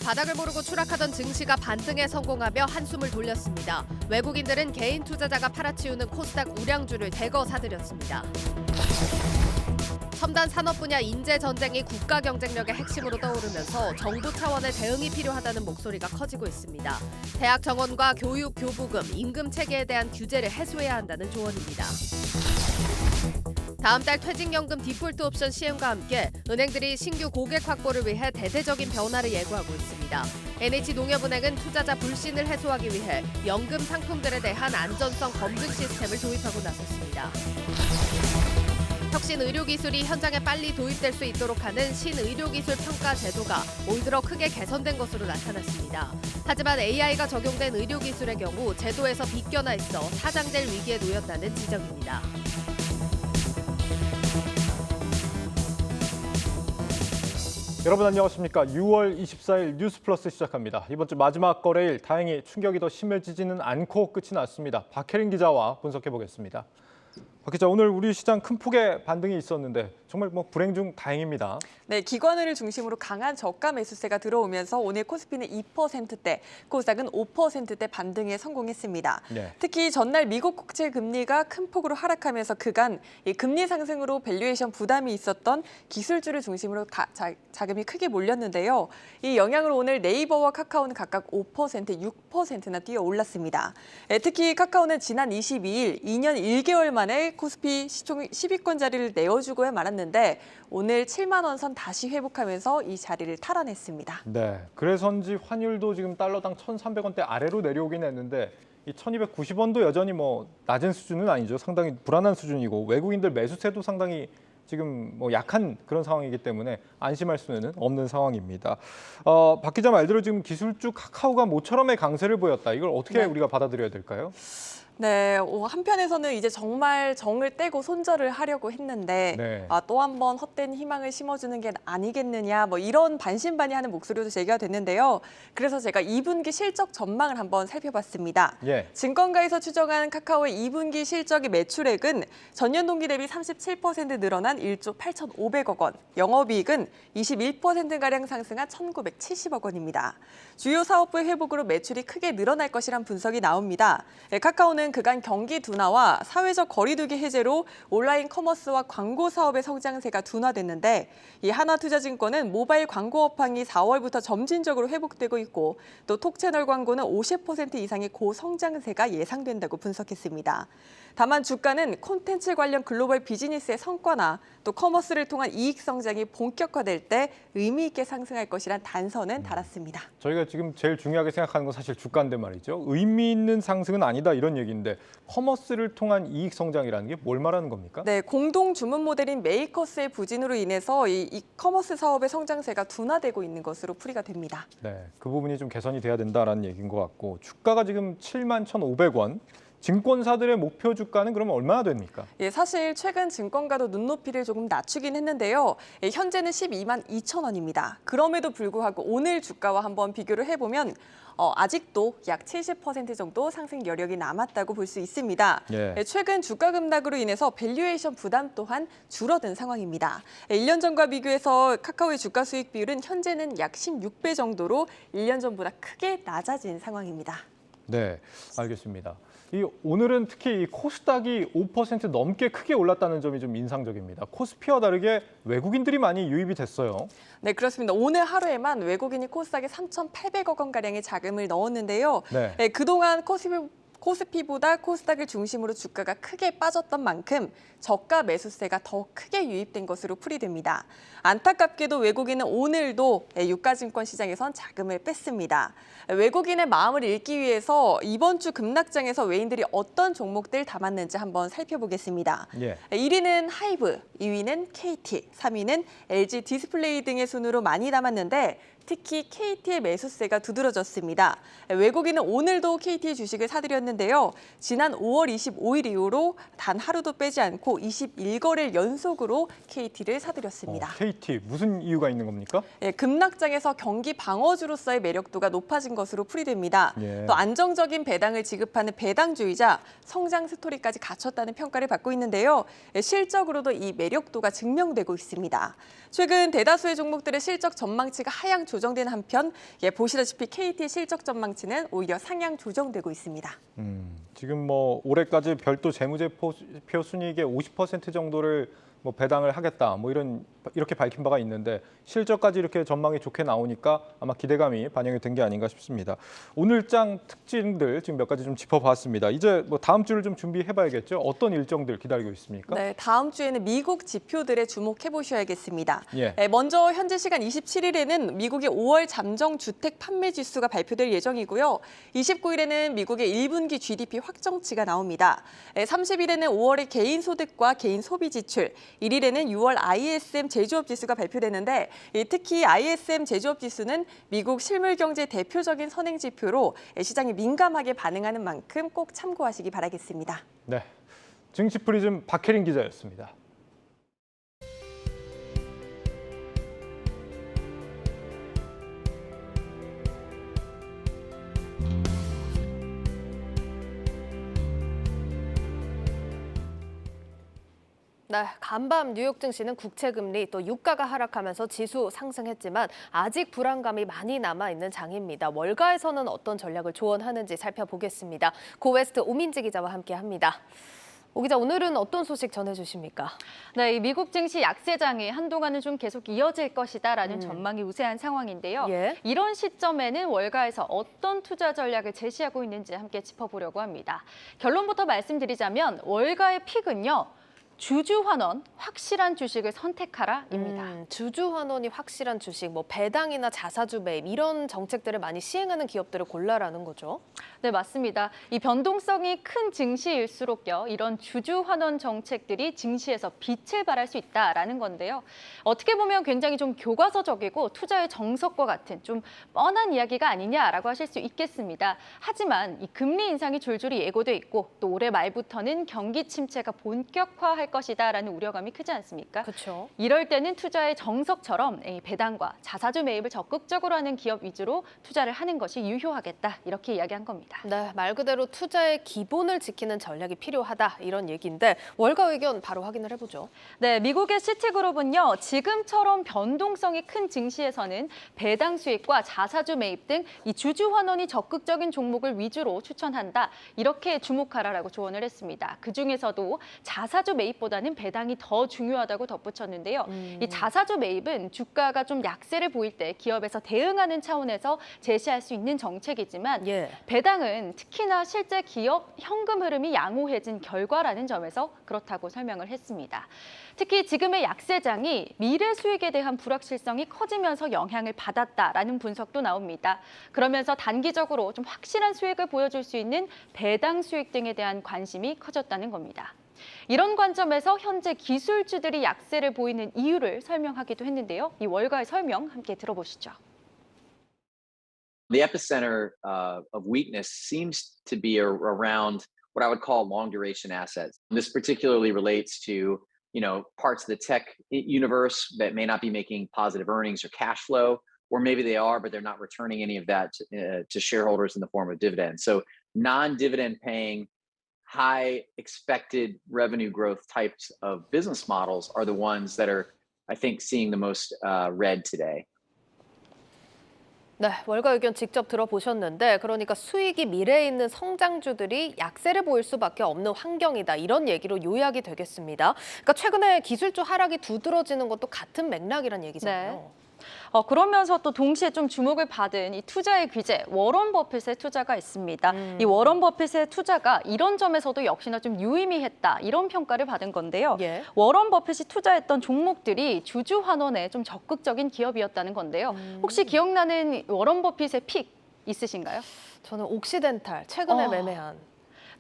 바닥을 모르고 추락하던 증시가 반등에 성공하며 한숨을 돌렸습니다. 외국인들은 개인 투자자가 팔아치우는 코스닥 우량주를 대거 사들였습니다. 첨단 산업 분야 인재 전쟁이 국가 경쟁력의 핵심으로 떠오르면서 정부 차원의 대응이 필요하다는 목소리가 커지고 있습니다. 대학 정원과 교육, 교부금, 임금 체계에 대한 규제를 해소해야 한다는 조언입니다. 다음 달 퇴직연금 디폴트 옵션 시행과 함께 은행들이 신규 고객 확보를 위해 대대적인 변화를 예고하고 있습니다. NH농협은행은 투자자 불신을 해소하기 위해 연금 상품들에 대한 안전성 검증 시스템을 도입하고 나섰습니다. 혁신 의료기술이 현장에 빨리 도입될 수 있도록 하는 신의료기술 평가 제도가 올 들어 크게 개선된 것으로 나타났습니다. 하지만 AI가 적용된 의료기술의 경우 제도에서 비껴나 있어 사장될 위기에 놓였다는 지적입니다. 여러분 안녕하십니까. 6월 24일 뉴스플러스 시작합니다. 이번 주 마지막 거래일 다행히 충격이 더 심해지지는 않고 끝이 났습니다. 박혜린 기자와 분석해 보겠습니다. 박 기자, 오늘 우리 시장 큰 폭의 반등이 있었는데 정말 불행 중 다행입니다. 네, 기관을 중심으로 강한 저가 매수세가 들어오면서 오늘 코스피는 2%대, 코스닥은 5%대 반등에 성공했습니다. 네. 특히 전날 미국 국채 금리가 큰 폭으로 하락하면서 그간 이 금리 상승으로 밸류에이션 부담이 있었던 기술주를 중심으로 자금이 크게 몰렸는데요. 이 영향으로 오늘 네이버와 카카오는 각각 5%, 6%나 뛰어 올랐습니다. 특히 카카오는 지난 22일 2년 1개월 만에 코스피 시총 10위권 자리를 내어주고야 말았는데 오늘 7만 원 선 다시 회복하면서 이 자리를 탈환했습니다. 네, 그래서인지 환율도 지금 달러당 1,300원대 아래로 내려오긴 했는데 이 1,290원도 여전히 낮은 수준은 아니죠. 상당히 불안한 수준이고 외국인들 매수세도 상당히 지금 약한 그런 상황이기 때문에 안심할 수는 없는 상황입니다. 박 기자 말대로 지금 기술주 카카오가 모처럼의 강세를 보였다. 이걸 어떻게 우리가 받아들여야 될까요? 네, 한편에서는 이제 정말 정을 떼고 손절을 하려고 했는데 네. 또 한 번 헛된 희망을 심어주는 게 아니겠느냐 이런 반신반의하는 목소리도 제기가 됐는데요. 그래서 제가 2분기 실적 전망을 한번 살펴봤습니다. 예. 증권가에서 추정한 카카오의 2분기 실적의 매출액은 전년 동기 대비 37% 늘어난 1조 8,500억 원, 영업이익은 21%가량 상승한 1,970억 원입니다. 주요 사업부의 회복으로 매출이 크게 늘어날 것이란 분석이 나옵니다. 카카오는 그간 경기 둔화와 사회적 거리두기 해제로 온라인 커머스와 광고 사업의 성장세가 둔화됐는데 이 하나투자증권은 모바일 광고 업황이 4월부터 점진적으로 회복되고 있고 또 톡채널 광고는 50% 이상의 고성장세가 예상된다고 분석했습니다. 다만 주가는 콘텐츠 관련 글로벌 비즈니스의 성과나 또 커머스를 통한 이익 성장이 본격화될 때 의미 있게 상승할 것이란 단서는 달았습니다. 저희가 지금 제일 중요하게 생각하는 건 사실 주가인데 말이죠. 의미 있는 상승은 아니다 이런 얘기인데 커머스를 통한 이익 성장이라는 게 뭘 말하는 겁니까? 네, 공동 주문 모델인 메이커스의 부진으로 인해서 이 커머스 사업의 성장세가 둔화되고 있는 것으로 풀이가 됩니다. 네, 그 부분이 좀 개선이 돼야 된다라는 얘기인 것 같고 주가가 지금 71,500원. 증권사들의 목표 주가는 그러면 얼마나 됩니까? 예, 사실 최근 증권가도 눈높이를 조금 낮추긴 했는데요. 현재는 12만 2천 원입니다. 그럼에도 불구하고 오늘 주가와 한번 비교를 해보면 아직도 약 70% 정도 상승 여력이 남았다고 볼 수 있습니다. 예. 최근 주가 급락으로 인해서 밸류에이션 부담 또한 줄어든 상황입니다. 1년 전과 비교해서 카카오의 주가 수익 비율은 현재는 약 16배 정도로 1년 전보다 크게 낮아진 상황입니다. 네, 알겠습니다. 오늘은 특히 이 코스닥이 5% 넘게 크게 올랐다는 점이 좀 인상적입니다. 코스피와 다르게 외국인들이 많이 유입이 됐어요. 네, 그렇습니다. 오늘 하루에만 외국인이 코스닥에 3,800억 원가량의 자금을 넣었는데요. 네. 그동안 코스피보다 코스닥을 중심으로 주가가 크게 빠졌던 만큼 저가 매수세가 더 크게 유입된 것으로 풀이됩니다. 안타깝게도 외국인은 오늘도 유가증권 시장에선 자금을 뺐습니다. 외국인의 마음을 읽기 위해서 이번 주 급락장에서 외인들이 어떤 종목들 담았는지 한번 살펴보겠습니다. 예. 1위는 하이브, 2위는 KT, 3위는 LG 디스플레이 등의 순으로 많이 담았는데 특히 KT의 매수세가 두드러졌습니다. 외국인은 오늘도 KT 주식을 사들였는데요. 지난 5월 25일 이후로 단 하루도 빼지 않고 21거래일 연속으로 KT를 사들였습니다. KT 무슨 이유가 있는 겁니까? 예, 급락장에서 경기 방어주로서의 매력도가 높아진 것으로 풀이됩니다. 예. 또 안정적인 배당을 지급하는 배당주이자 성장 스토리까지 갖췄다는 평가를 받고 있는데요. 실적으로도 이 매력도가 증명되고 있습니다. 최근 대다수의 종목들의 실적 전망치가 하향 조정 조정된 한편 보시다시피 KT 실적 전망치는 오히려 상향 조정되고 있습니다. 지금 뭐 올해까지 별도 재무제표 순이익의 50% 정도를 뭐 배당을 하겠다, 뭐 이렇게 밝힌 바가 있는데 실적까지 이렇게 전망이 좋게 나오니까 아마 기대감이 반영이 된 게 아닌가 싶습니다. 오늘장 특징들 지금 몇 가지 좀 짚어봤습니다. 이제 뭐 다음 주를 좀 준비해봐야겠죠. 어떤 일정들 기다리고 있습니까? 네, 다음 주에는 미국 지표들에 주목해 보셔야겠습니다. 예. 먼저 현재 시간 27일에는 미국의 5월 잠정 주택 판매 지수가 발표될 예정이고요. 29일에는 미국의 1분기 GDP 확정치가 나옵니다. 30일에는 5월의 개인 소득과 개인 소비 지출, 1일에는 6월 ISM 제조업 지수가 발표되는데 특히 ISM 제조업 지수는 미국 실물 경제 대표적인 선행 지표로 시장이 민감하게 반응하는 만큼 꼭 참고하시기 바라겠습니다. 네, 증시 프리즘 박혜린 기자였습니다. 네, 간밤 뉴욕 증시는 국채 금리 또 유가가 하락하면서 지수 상승했지만 아직 불안감이 많이 남아있는 장입니다. 월가에서는 어떤 전략을 조언하는지 살펴보겠습니다. 고웨스트 오민지 기자와 함께합니다. 오 기자, 오늘은 어떤 소식 전해주십니까? 네, 이 미국 증시 약세장이 한동안은 좀 계속 이어질 것이다라는 전망이 우세한 상황인데요. 예. 이런 시점에는 월가에서 어떤 투자 전략을 제시하고 있는지 함께 짚어보려고 합니다. 결론부터 말씀드리자면 월가의 픽은요. 주주환원, 확실한 주식을 선택하라입니다. 주주환원이 확실한 주식, 뭐 배당이나 자사주 매입 이런 정책들을 많이 시행하는 기업들을 골라라는 거죠. 네, 맞습니다. 이 변동성이 큰 증시일수록요, 이런 주주환원 정책들이 증시에서 빛을 발할 수 있다라는 건데요. 어떻게 보면 굉장히 좀 교과서적이고 투자의 정석과 같은 좀 뻔한 이야기가 아니냐라고 하실 수 있겠습니다. 하지만 이 금리 인상이 줄줄이 예고돼 있고 또 올해 말부터는 경기 침체가 본격화할 것이다라는 우려감이 크지 않습니까? 그렇죠. 이럴 때는 투자의 정석처럼 배당과 자사주 매입을 적극적으로 하는 기업 위주로 투자를 하는 것이 유효하겠다 이렇게 이야기한 겁니다. 네, 말 그대로 투자의 기본을 지키는 전략이 필요하다 이런 얘기인데 월가 의견 바로 확인을 해보죠. 네, 미국의 시티그룹은요. 지금처럼 변동성이 큰 증시에서는 배당 수익과 자사주 매입 등 이 주주 환원이 적극적인 종목을 위주로 추천한다. 이렇게 주목하라라고 조언을 했습니다. 그중에서도 자사주 매입보다는 배당이 더 중요하다고 덧붙였는데요. 이 자사주 매입은 주가가 좀 약세를 보일 때 기업에서 대응하는 차원에서 제시할 수 있는 정책이지만 예. 배당은 특히나 실제 기업 현금 흐름이 양호해진 결과라는 점에서 그렇다고 설명을 했습니다. 특히 지금의 약세장이 미래 수익에 대한 불확실성이 커지면서 영향을 받았다라는 분석도 나옵니다. 그러면서 단기적으로 좀 확실한 수익을 보여줄 수 있는 배당 수익 등에 대한 관심이 커졌다는 겁니다. 이런 관점에서 현재 기술주들이 약세를 보이는 이유를 설명하기도 했는데요. 이 월가의 설명 함께 들어보시죠. The epicenter of weakness seems to be around what I would call long duration assets. This particularly relates to, parts of the tech universe that may not be making positive earnings or cash flow, or maybe they are, but they're not returning any of that to shareholders in the form of dividends. So non-dividend paying, high expected revenue growth types of business models are the ones that are, I think, seeing the most red today. 네, 월가 의견 직접 들어보셨는데 그러니까 수익이 미래에 있는 성장주들이 약세를 보일 수밖에 없는 환경이다. 이런 얘기로 요약이 되겠습니다. 그러니까 최근에 기술주 하락이 두드러지는 것도 같은 맥락이란 얘기잖아요. 네. 그러면서 또 동시에 좀 주목을 받은 이 투자의 귀재, 워런 버핏의 투자가 있습니다. 이 워런 버핏의 투자가 이런 점에서도 역시나 좀 유의미했다, 이런 평가를 받은 건데요. 예. 워런 버핏이 투자했던 종목들이 주주 환원에 좀 적극적인 기업이었다는 건데요. 혹시 기억나는 워런 버핏의 픽 있으신가요? 저는 옥시덴탈, 최근에 매매한.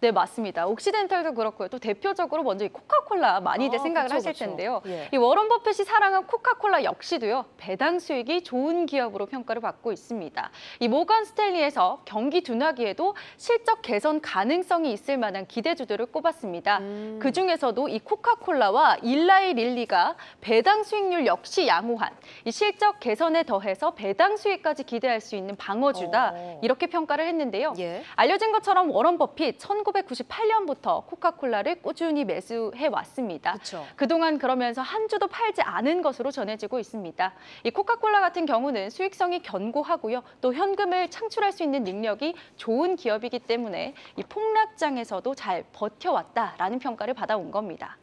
네, 맞습니다. 옥시덴탈도 그렇고요. 또 대표적으로 먼저 이 코카콜라 많이들 생각을 그쵸, 하실 그쵸. 텐데요. 예. 이 워런 버핏이 사랑한 코카콜라 역시도요. 배당 수익이 좋은 기업으로 평가를 받고 있습니다. 이 모건 스탠리에서 경기 둔화기에도 실적 개선 가능성이 있을 만한 기대주들을 꼽았습니다. 그중에서도 이 코카콜라와 일라이 릴리가 배당 수익률 역시 양호한 이 실적 개선에 더해서 배당 수익까지 기대할 수 있는 방어주다. 이렇게 평가를 했는데요. 예. 알려진 것처럼 워런 버핏 1998년부터 코카콜라를 꾸준히 매수해 왔습니다. 그렇죠. 그동안 그러면서 한 주도 팔지 않은 것으로 전해지고 있습니다. 이 코카콜라 같은 경우는 수익성이 견고하고요. 또 현금을 창출할 수 있는 능력이 좋은 기업이기 때문에 이 폭락장에서도 잘 버텨왔다라는 평가를 받아온 겁니다.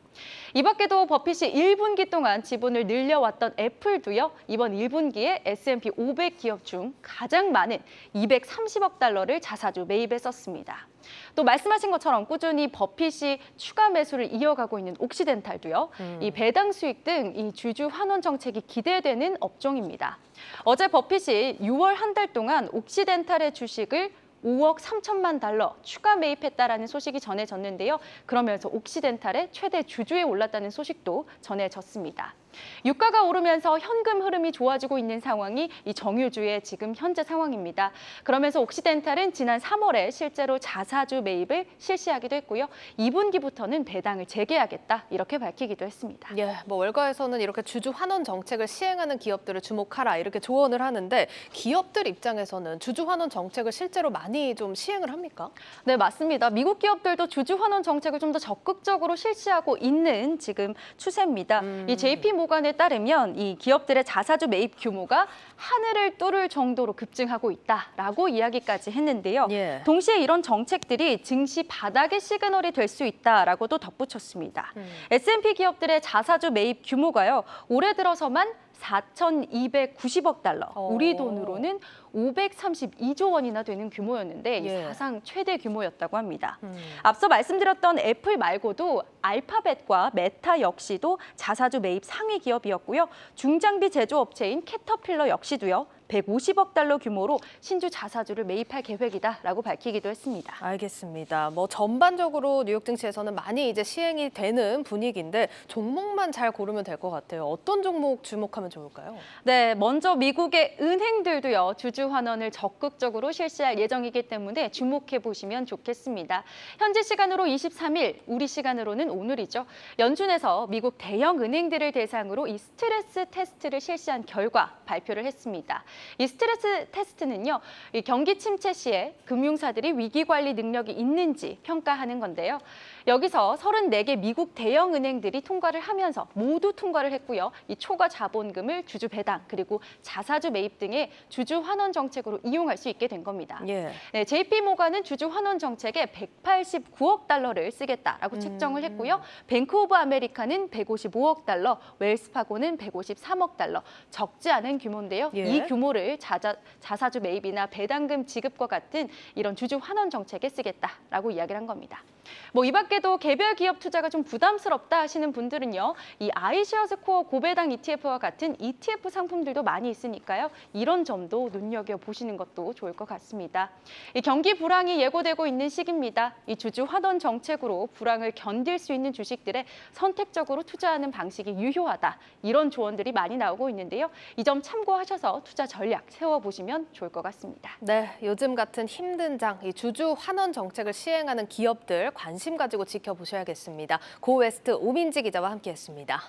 이 밖에도 버핏이 1분기 동안 지분을 늘려왔던 애플도요. 이번 1분기에 S&P 500 기업 중 가장 많은 230억 달러를 자사주 매입했었습니다. 또 말씀하신 것처럼 꾸준히 버핏이 추가 매수를 이어가고 있는 옥시덴탈도요. 이 배당 수익 등 이 주주 환원 정책이 기대되는 업종입니다. 어제 버핏이 6월 한 달 동안 옥시덴탈의 주식을 5억 3천만 달러 추가 매입했다라는 소식이 전해졌는데요. 그러면서 옥시덴탈의 최대 주주에 올랐다는 소식도 전해졌습니다. 유가가 오르면서 현금 흐름이 좋아지고 있는 상황이 이 정유주의 지금 현재 상황입니다. 그러면서 옥시덴탈은 지난 3월에 실제로 자사주 매입을 실시하기도 했고요. 2분기부터는 배당을 재개하겠다 이렇게 밝히기도 했습니다. 예, 뭐 월가에서는 이렇게 주주 환원 정책을 시행하는 기업들을 주목하라 이렇게 조언을 하는데 기업들 입장에서는 주주 환원 정책을 실제로 많이 좀 시행을 합니까? 네, 맞습니다. 미국 기업들도 주주 환원 정책을 좀 더 적극적으로 실시하고 있는 지금 추세입니다. 이 JP 모간에 따르면 이 기업들의 자사주 매입 규모가 하늘을 뚫을 정도로 급증하고 있다라고 이야기까지 했는데요. 예. 동시에 이런 정책들이 증시 바닥의 시그널이 될 수 있다라고도 덧붙였습니다. S&P 기업들의 자사주 매입 규모가요. 올해 들어서만 4,290억 달러, 우리 돈으로는 532조 원이나 되는 규모였는데 예. 사상 최대 규모였다고 합니다. 앞서 말씀드렸던 애플 말고도 알파벳과 메타 역시도 자사주 매입 상위 기업이었고요. 중장비 제조업체인 캐터필러 역시도요. 150억 달러 규모로 신주 자사주를 매입할 계획이다라고 밝히기도 했습니다. 알겠습니다. 뭐 전반적으로 뉴욕 증시에서는 많이 이제 시행이 되는 분위기인데 종목만 잘 고르면 될 것 같아요. 어떤 종목 주목하면 좋을까요? 네, 먼저 미국의 은행들도요. 주주 환원을 적극적으로 실시할 예정이기 때문에 주목해 보시면 좋겠습니다. 현지 시간으로 23일, 우리 시간으로는 오늘이죠. 연준에서 미국 대형 은행들을 대상으로 이 스트레스 테스트를 실시한 결과 발표를 했습니다. 이 스트레스 테스트는요, 이 경기 침체 시에 금융사들이 위기 관리 능력이 있는지 평가하는 건데요. 여기서 34개 미국 대형 은행들이 통과를 하면서 모두 통과를 했고요. 이 초과 자본금을 주주 배당 그리고 자사주 매입 등의 주주 환원 정책으로 이용할 수 있게 된 겁니다. 예. 네, JP 모간은 주주 환원 정책에 189억 달러를 쓰겠다라고 책정을 했고요. 뱅크 오브 아메리카는 155억 달러, 웰스파고는 153억 달러. 적지 않은 규모인데요. 예. 이 규모를 자사주 매입이나 배당금 지급과 같은 이런 주주 환원 정책에 쓰겠다라고 이야기를 한 겁니다. 뭐 이 밖에도 개별 기업 투자가 좀 부담스럽다 하시는 분들은요. 이 아이쉐어스 코어 고배당 ETF와 같은 ETF 상품들도 많이 있으니까요. 이런 점도 눈여겨보시는 것도 좋을 것 같습니다. 이 경기 불황이 예고되고 있는 시기입니다. 이 주주 환원 정책으로 불황을 견딜 수 있는 주식들에 선택적으로 투자하는 방식이 유효하다. 이런 조언들이 많이 나오고 있는데요. 이 점 참고하셔서 투자 전략 세워보시면 좋을 것 같습니다. 네, 요즘 같은 힘든 장, 이 주주 환원 정책을 시행하는 기업들 관심 가지고 지켜보셔야겠습니다. 고웨스트 오민지 기자와 함께했습니다.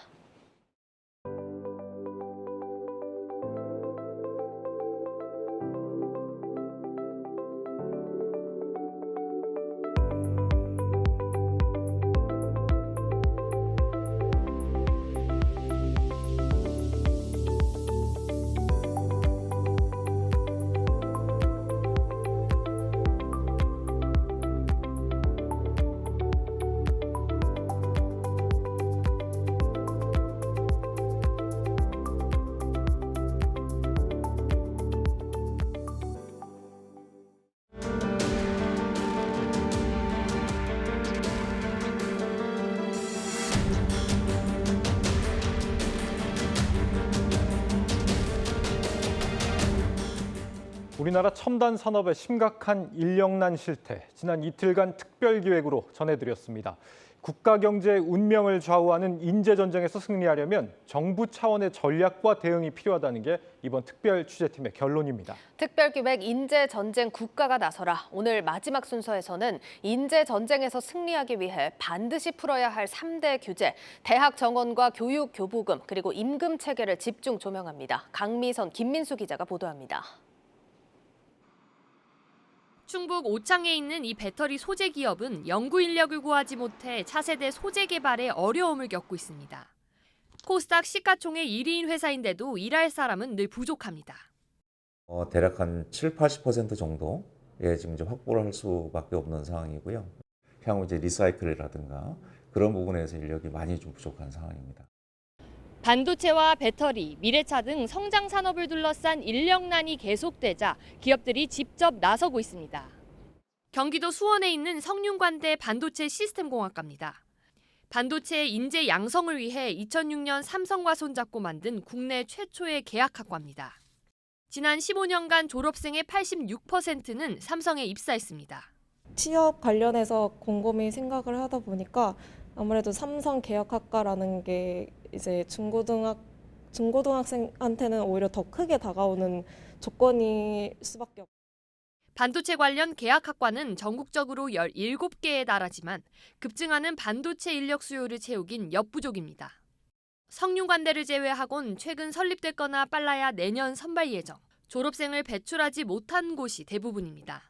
우리나라 첨단 산업의 심각한 인력난 실태, 지난 이틀간 특별기획으로 전해드렸습니다. 국가 경제의 운명을 좌우하는 인재 전쟁에서 승리하려면 정부 차원의 전략과 대응이 필요하다는 게 이번 특별 취재팀의 결론입니다. 특별기획 인재 전쟁 국가가 나서라. 오늘 마지막 순서에서는 인재 전쟁에서 승리하기 위해 반드시 풀어야 할 3대 규제, 대학 정원과 교육 교부금, 그리고 임금 체계를 집중 조명합니다. 강미선, 김민수 기자가 보도합니다. 충북 오창에 있는 이 배터리 소재 기업은 연구 인력을 구하지 못해 차세대 소재 개발에 어려움을 겪고 있습니다. 코스닥 시가총액 1위인 회사인데도 일할 사람은 늘 부족합니다. 대략 한 70-80% 정도에 지금 이제 확보를 할 수밖에 없는 상황이고요. 향후 이제 리사이클이라든가 그런 부분에서 인력이 많이 좀 부족한 상황입니다. 반도체와 배터리, 미래차 등 성장 산업을 둘러싼 인력난이 계속되자 기업들이 직접 나서고 있습니다. 경기도 수원에 있는 성균관대 반도체 시스템공학과입니다. 반도체 인재 양성을 위해 2006년 삼성과 손잡고 만든 국내 최초의 계약학과입니다. 지난 15년간 졸업생의 86%는 삼성에 입사했습니다. 취업 관련해서 곰곰이 생각을 하다 보니까 아무래도 삼성 계약학과라는 게 이제 중고등학생한테는 오히려 더 크게 다가오는 조건일 수밖에 없고. 반도체 관련 계약학과는 전국적으로 17개에 달하지만 급증하는 반도체 인력 수요를 채우긴 역부족입니다. 성균관대를 제외하곤 최근 설립됐거나 빨라야 내년 선발 예정, 졸업생을 배출하지 못한 곳이 대부분입니다.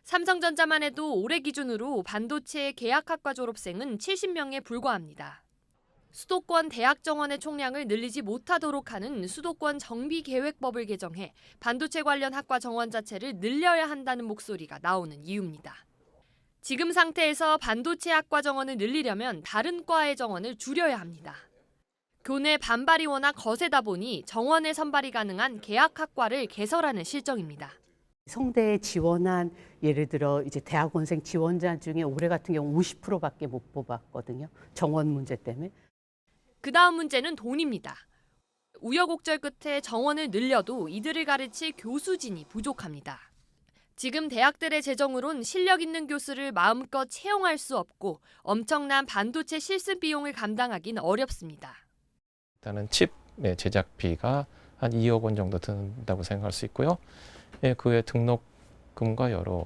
삼성전자만 해도 올해 기준으로 반도체 계약학과 졸업생은 70명에 불과합니다. 수도권 대학 정원의 총량을 늘리지 못하도록 하는 수도권 정비계획법을 개정해 반도체 관련 학과 정원 자체를 늘려야 한다는 목소리가 나오는 이유입니다. 지금 상태에서 반도체 학과 정원을 늘리려면 다른 과의 정원을 줄여야 합니다. 교내 반발이 워낙 거세다 보니 정원의 선발이 가능한 계약학과를 개설하는 실정입니다. 성대에 지원한 예를 들어 이제 대학원생 지원자 중에 올해 같은 경우 50%밖에 못 뽑았거든요. 정원 문제 때문에. 그 다음 문제는 돈입니다. 우여곡절 끝에 정원을 늘려도 이들을 가르칠 교수진이 부족합니다. 지금 대학들의 재정으론 실력 있는 교수를 마음껏 채용할 수 없고 엄청난 반도체 실습 비용을 감당하긴 어렵습니다. 일단은 칩 제작비가 한 2억 원 정도 든다고 생각할 수 있고요. 그 외 등록금과 여러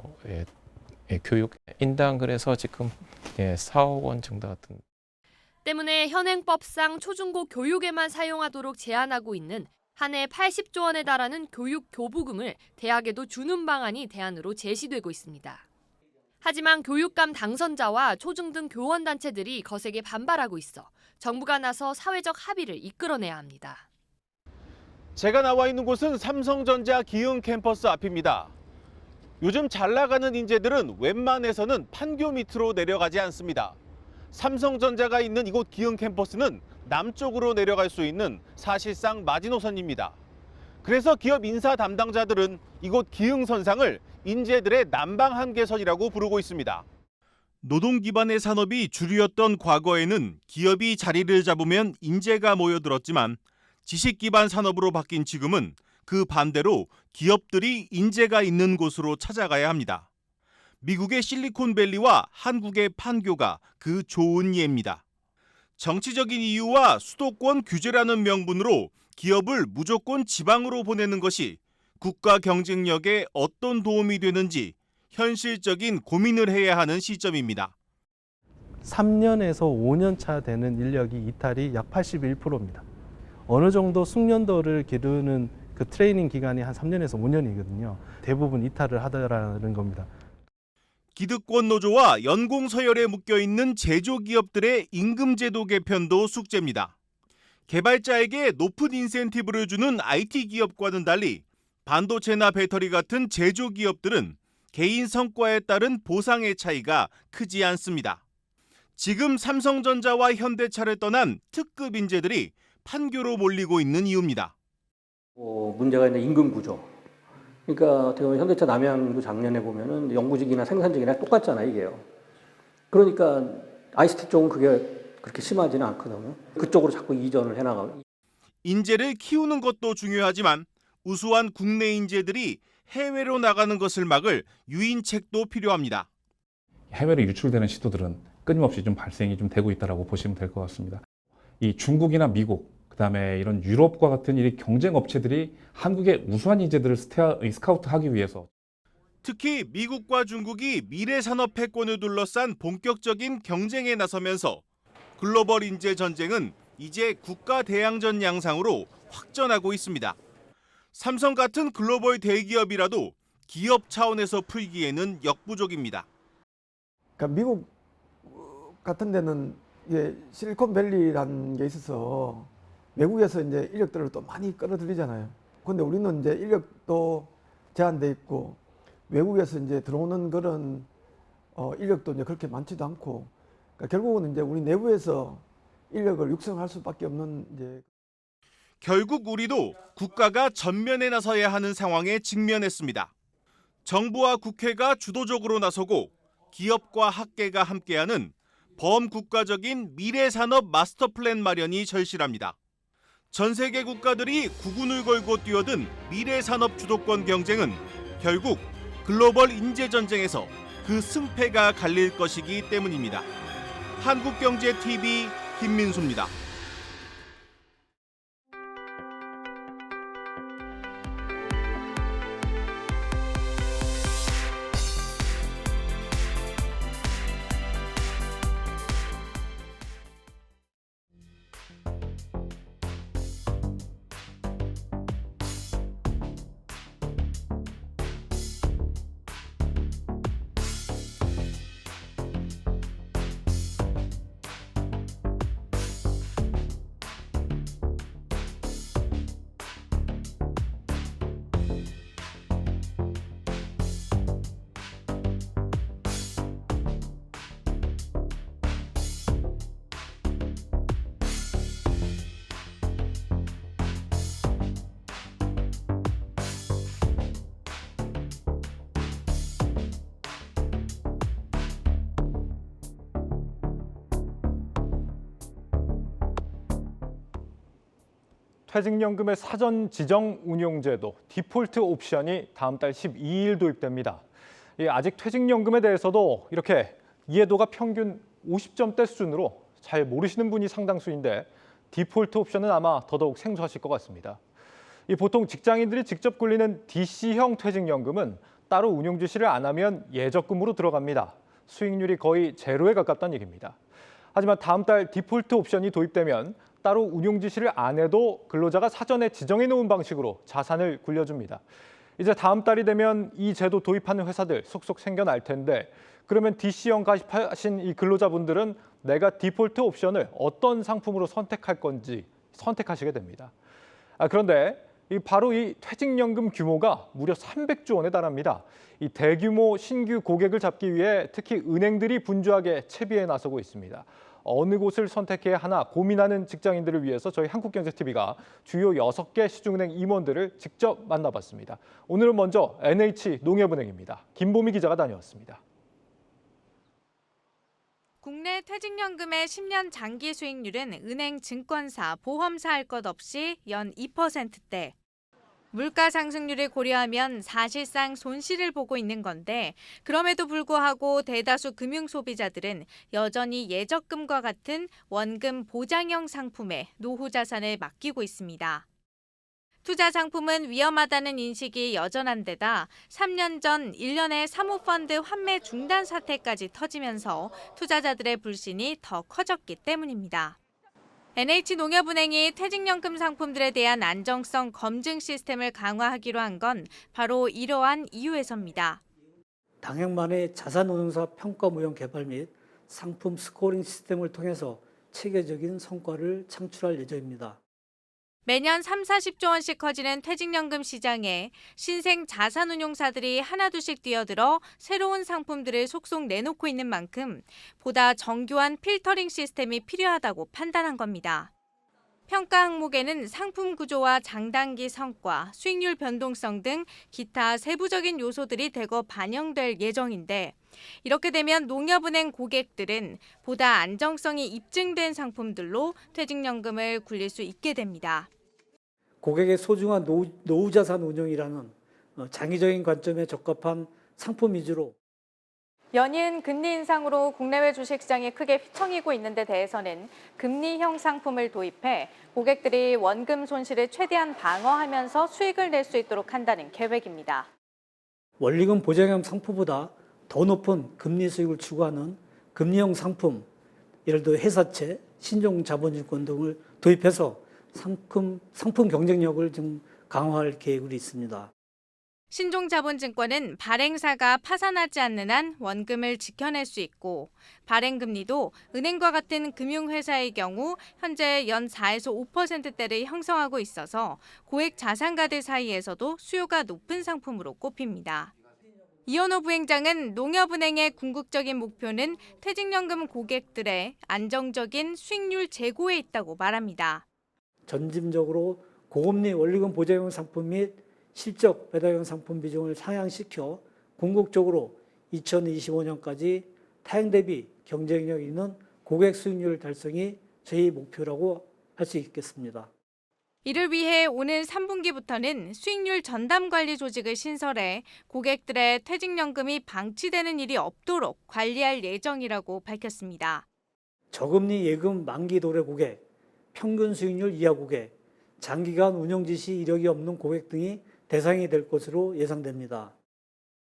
교육 인당 그래서 지금 4억 원 정도 든. 때문에 현행법상 초중고 교육에만 사용하도록 제한하고 있는 한 해 80조 원에 달하는 교육 교부금을 대학에도 주는 방안이 대안으로 제시되고 있습니다. 하지만 교육감 당선자와 초중등 교원단체들이 거세게 반발하고 있어 정부가 나서 사회적 합의를 이끌어내야 합니다. 제가 나와 있는 곳은 삼성전자 기흥 캠퍼스 앞입니다. 요즘 잘 나가는 인재들은 웬만해서는 판교 밑으로 내려가지 않습니다. 삼성전자가 있는 이곳 기흥 캠퍼스는 남쪽으로 내려갈 수 있는 사실상 마지노선입니다. 그래서 기업 인사 담당자들은 이곳 기흥 선상을 인재들의 남방 한계선이라고 부르고 있습니다. 노동 기반의 산업이 주류였던 과거에는 기업이 자리를 잡으면 인재가 모여들었지만 지식 기반 산업으로 바뀐 지금은 그 반대로 기업들이 인재가 있는 곳으로 찾아가야 합니다. 미국의 실리콘밸리와 한국의 판교가 그 좋은 예입니다. 정치적인 이유와 수도권 규제라는 명분으로 기업을 무조건 지방으로 보내는 것이 국가 경쟁력에 어떤 도움이 되는지 현실적인 고민을 해야 하는 시점입니다. 3년에서 5년 차 되는 인력이 이탈이 약 81%입니다. 어느 정도 숙련도를 기르는 그 트레이닝 기간이 한 3년에서 5년이거든요. 대부분 이탈을 하더라는 겁니다. 기득권 노조와 연공 서열에 묶여있는 제조기업들의 임금제도 개편도 숙제입니다. 개발자에게 높은 인센티브를 주는 IT 기업과는 달리 반도체나 배터리 같은 제조기업들은 개인 성과에 따른 보상의 차이가 크지 않습니다. 지금 삼성전자와 현대차를 떠난 특급 인재들이 판교로 몰리고 있는 이유입니다. 문제가 있는 임금 구조. 그러니까 어떻게 보면 현대차 남양도 작년에 보면은 연구직이나 생산직이나 똑같잖아요, 이게요. 그러니까 ICT 쪽은 그게 그렇게 심하지는 않거든요. 그쪽으로 자꾸 이전을 해나가고. 인재를 키우는 것도 중요하지만 우수한 국내 인재들이 해외로 나가는 것을 막을 유인책도 필요합니다. 해외로 유출되는 시도들은 끊임없이 좀 발생이 좀 되고 있다라고 보시면 될 것 같습니다. 이 중국이나 미국, 그다음에 이런 유럽과 같은 이 경쟁 업체들이 한국의 우수한 인재들을 스카우트하기 위해서 특히 미국과 중국이 미래 산업 패권을 둘러싼 본격적인 경쟁에 나서면서 글로벌 인재 전쟁은 이제 국가 대항전 양상으로 확전하고 있습니다. 삼성 같은 글로벌 대기업이라도 기업 차원에서 풀기에는 역부족입니다. 그러니까 미국 같은 데는 이게 실리콘밸리라는 게 있어서 외국에서 이제 인력들을 또 많이 끌어들이잖아요. 근데 우리는 이제 인력도 제한돼 있고 외국에서 이제 들어오는 그런 인력도 이제 그렇게 많지도 않고, 그러니까 결국은 이제 우리 내부에서 인력을 육성할 수밖에 없는 이제. 결국 우리도 국가가 전면에 나서야 하는 상황에 직면했습니다. 정부와 국회가 주도적으로 나서고 기업과 학계가 함께하는 범국가적인 미래산업 마스터 플랜 마련이 절실합니다. 전 세계 국가들이 구군을 걸고 뛰어든 미래산업 주도권 경쟁은 결국 글로벌 인재 전쟁에서 그 승패가 갈릴 것이기 때문입니다. 한국경제TV 김민수입니다. 퇴직연금의 사전 지정 운용제도 디폴트 옵션이 다음 달 12일 도입됩니다. 아직 퇴직연금에 대해서도 이렇게 이해도가 평균 50점대 수준으로 잘 모르시는 분이 상당수인데 디폴트 옵션은 아마 더더욱 생소하실 것 같습니다. 보통 직장인들이 직접 굴리는 DC형 퇴직연금은 따로 운용 지시를 안 하면 예적금으로 들어갑니다. 수익률이 거의 제로에 가깝다는 얘기입니다. 하지만 다음 달 디폴트 옵션이 도입되면 따로 운용 지시를 안 해도 근로자가 사전에 지정해 놓은 방식으로 자산을 굴려줍니다. 이제 다음 달이 되면 이 제도 도입하는 회사들 속속 생겨날 텐데, 그러면 DC형 가입하신 이 근로자분들은 내가 디폴트 옵션을 어떤 상품으로 선택할 건지 선택하시게 됩니다. 그런데 바로 이 퇴직연금 규모가 무려 300조 원에 달합니다. 이 대규모 신규 고객을 잡기 위해 특히 은행들이 분주하게 채비에 나서고 있습니다. 어느 곳을 선택해야 하나 고민하는 직장인들을 위해서 저희 한국경제TV가 주요 6개 시중은행 임원들을 직접 만나봤습니다. 오늘은 먼저 NH농협은행입니다. 김보미 기자가 다녀왔습니다. 국내 퇴직연금의 10년 장기 수익률은 은행, 증권사, 보험사 할 것 없이 연 2%대. 물가 상승률을 고려하면 사실상 손실을 보고 있는 건데, 그럼에도 불구하고 대다수 금융 소비자들은 여전히 예적금과 같은 원금 보장형 상품에 노후 자산을 맡기고 있습니다. 투자 상품은 위험하다는 인식이 여전한 데다 3년 전 1년에 사모펀드 환매 중단 사태까지 터지면서 투자자들의 불신이 더 커졌기 때문입니다. NH농협은행이 퇴직연금 상품들에 대한 안정성 검증 시스템을 강화하기로 한 건 바로 이러한 이유에서입니다. 당행만의 자산운용사 평가 모형 개발 및 상품 스코어링 시스템을 통해서 체계적인 성과를 창출할 예정입니다. 매년 30-40조 원씩 커지는 퇴직연금 시장에 신생 자산운용사들이 하나둘씩 뛰어들어 새로운 상품들을 속속 내놓고 있는 만큼 보다 정교한 필터링 시스템이 필요하다고 판단한 겁니다. 평가 항목에는 상품 구조와 장단기 성과, 수익률 변동성 등 기타 세부적인 요소들이 대거 반영될 예정인데, 이렇게 되면 농협은행 고객들은 보다 안정성이 입증된 상품들로 퇴직연금을 굴릴 수 있게 됩니다. 고객의 소중한 노후 자산 운용이라는 장기적인 관점에 적합한 상품 위주로 연이은 금리 인상으로 국내외 주식시장이 크게 휘청이고 있는 데 대해서는 금리형 상품을 도입해 고객들이 원금 손실을 최대한 방어하면서 수익을 낼 수 있도록 한다는 계획입니다. 원리금 보장형 상품보다 더 높은 금리 수익을 추구하는 금리형 상품, 예를 들어 회사채, 신종자본증권 등을 도입해서 상품 경쟁력을 좀 강화할 계획으로 있습니다. 신종자본증권은 발행사가 파산하지 않는 한 원금을 지켜낼 수 있고 발행금리도 은행과 같은 금융회사의 경우 현재 연 4에서 5%대를 형성하고 있어서 고액 자산가들 사이에서도 수요가 높은 상품으로 꼽힙니다. 이현호 부행장은 농협은행의 궁극적인 목표는 퇴직연금 고객들의 안정적인 수익률 제고에 있다고 말합니다. 점진적으로 고금리 원리금 보장형 상품 및 실적 배당형 상품 비중을 상향시켜 궁극적으로 2025년까지 타행 대비 경쟁력 있는 고객 수익률 달성이 저희 목표라고 할 수 있겠습니다. 이를 위해 오는 3분기부터는 수익률 전담 관리 조직을 신설해 고객들의 퇴직연금이 방치되는 일이 없도록 관리할 예정이라고 밝혔습니다. 저금리 예금 만기 도래 고객, 평균 수익률 이하 고객, 장기간 운영 지시 이력이 없는 고객 등이 대상이 될 것으로 예상됩니다.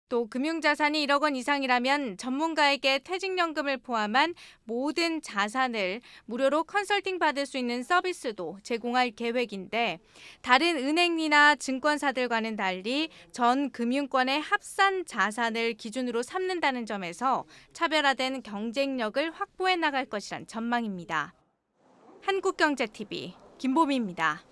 또 금융자산이 1억 원 이상이라면 전문가에게 퇴직연금을 포함한 모든 자산을 무료로 컨설팅 받을 수 있는 서비스도 제공할 계획인데 다른 은행이나 증권사들과는 달리 전 금융권의 합산 자산을 기준으로 삼는다는 점에서 차별화된 경쟁력을 확보해 나갈 것이란 전망입니다. 한국경제TV 김보미입니다.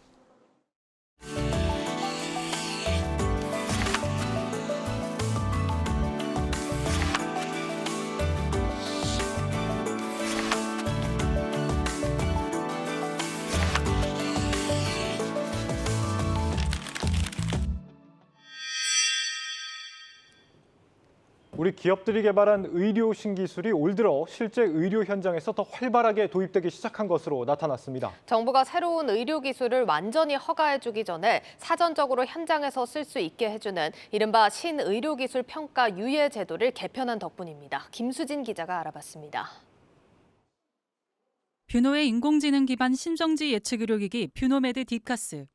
우리 기업들이 개발한 의료 신기술이 올 들어 실제 의료 현장에서 더 활발하게 도입되기 시작한 것으로 나타났습니다. 정부가 새로운 의료 기술을 완전히 허가해주기 전에 사전적으로 현장에서 쓸 수 있게 해주는 이른바 신의료기술 평가 유예 제도를 개편한 덕분입니다. 김수진 기자가 알아봤습니다. 뷰노의 인공지능 기반 심정지 예측 의료기기 뷰노메드 딥카스.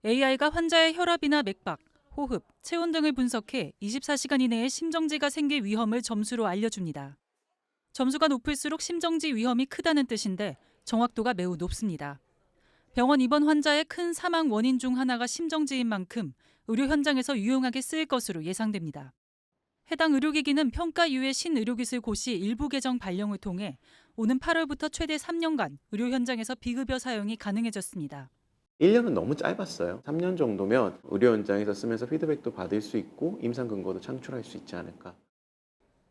AI가 환자의 혈압이나 맥박, 호흡, 체온 등을 분석해 24시간 이내에 심정지가 생길 위험을 점수로 알려줍니다. 점수가 높을수록 심정지 위험이 크다는 뜻인데 정확도가 매우 높습니다. 병원 입원 환자의 큰 사망 원인 중 하나가 심정지인 만큼 의료 현장에서 유용하게 쓰일 것으로 예상됩니다. 해당 의료기기는 평가 유예 신의료기술 고시 일부 개정 발령을 통해 오는 8월부터 최대 3년간 의료 현장에서 비급여 사용이 가능해졌습니다. 1년은 너무 짧았어요. 3년 정도면 의료 현장에서 쓰면서 피드백도 받을 수 있고 임상 근거도 창출할 수 있지 않을까.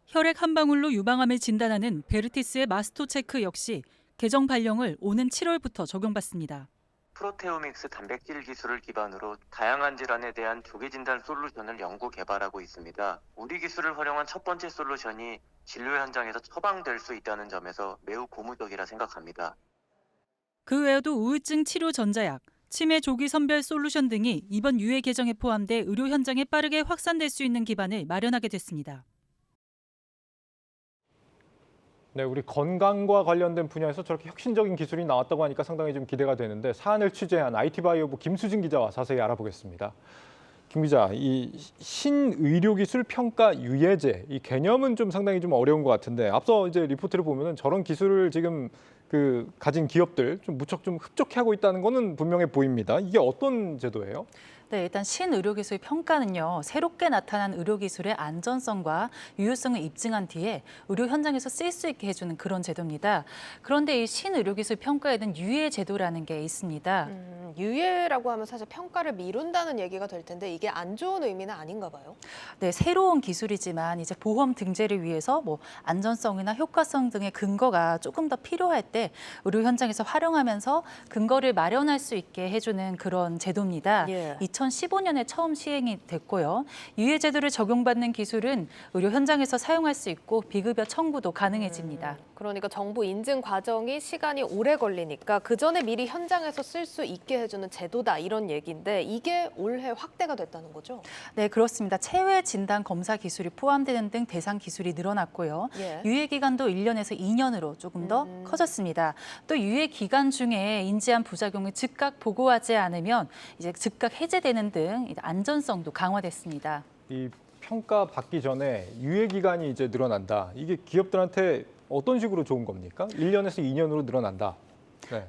혈액 한 방울로 유방암을 진단하는 베르티스의 마스토 체크 역시 개정 발령을 오는 7월부터 적용받습니다. 프로테오믹스 단백질 기술을 기반으로 다양한 질환에 대한 조기 진단 솔루션을 연구 개발하고 있습니다. 우리 기술을 활용한 첫 번째 솔루션이 진료 현장에서 처방될 수 있다는 점에서 매우 고무적이라 생각합니다. 그 외에도 우울증 치료 전자약, 치매 조기 선별 솔루션 등이 이번 유예 개정에 포함돼 의료 현장에 빠르게 확산될 수 있는 기반을 마련하게 됐습니다. 네, 우리 건강과 관련된 분야에서 저렇게 혁신적인 기술이 나왔다고 하니까 상당히 좀 기대가 되는데 사안을 취재한 IT바이오부 김수진 기자와 자세히 알아보겠습니다. 김 기자, 이 신의료기술 평가 유예제 이 개념은 좀 상당히 좀 어려운 것 같은데 앞서 이제 리포트를 보면은 저런 기술을 지금 가진 기업들 좀 무척 좀 흡족해하고 있다는 거는 분명해 보입니다. 이게 어떤 제도예요? 네, 일단 신의료기술 평가는요, 새롭게 나타난 의료기술의 안전성과 유효성을 입증한 뒤에 의료 현장에서 쓸 수 있게 해주는 그런 제도입니다. 그런데 이 신의료기술 평가에는 유예 제도라는 게 있습니다. 유예라고 하면 사실 평가를 미룬다는 얘기가 될 텐데 이게 안 좋은 의미는 아닌가 봐요. 네, 새로운 기술이지만 이제 보험 등재를 위해서 뭐 안전성이나 효과성 등의 근거가 조금 더 필요할 때 의료 현장에서 활용하면서 근거를 마련할 수 있게 해주는 그런 제도입니다. 2015년에 처음 시행이 됐고요. 유예 제도를 적용받는 기술은 의료 현장에서 사용할 수 있고 비급여 청구도 가능해집니다. 그러니까 정부 인증 과정이 시간이 오래 걸리니까 그 전에 미리 현장에서 쓸 수 있게 해주는 제도다 이런 얘기인데 이게 올해 확대가 됐다는 거죠? 네, 그렇습니다. 체외 진단 검사 기술이 포함되는 등 대상 기술이 늘어났고요. 유예 기간도 1년에서 2년으로 조금 더 커졌습니다. 또 유예 기간 중에 인지한 부작용을 즉각 보고하지 않으면 이제 즉각 해제되는 등 안전성도 강화됐습니다. 이 평가 받기 전에 유예 기간이 이제 늘어난다. 이게 기업들한테 어떤 식으로 좋은 겁니까? 1년에서 2년으로 늘어난다.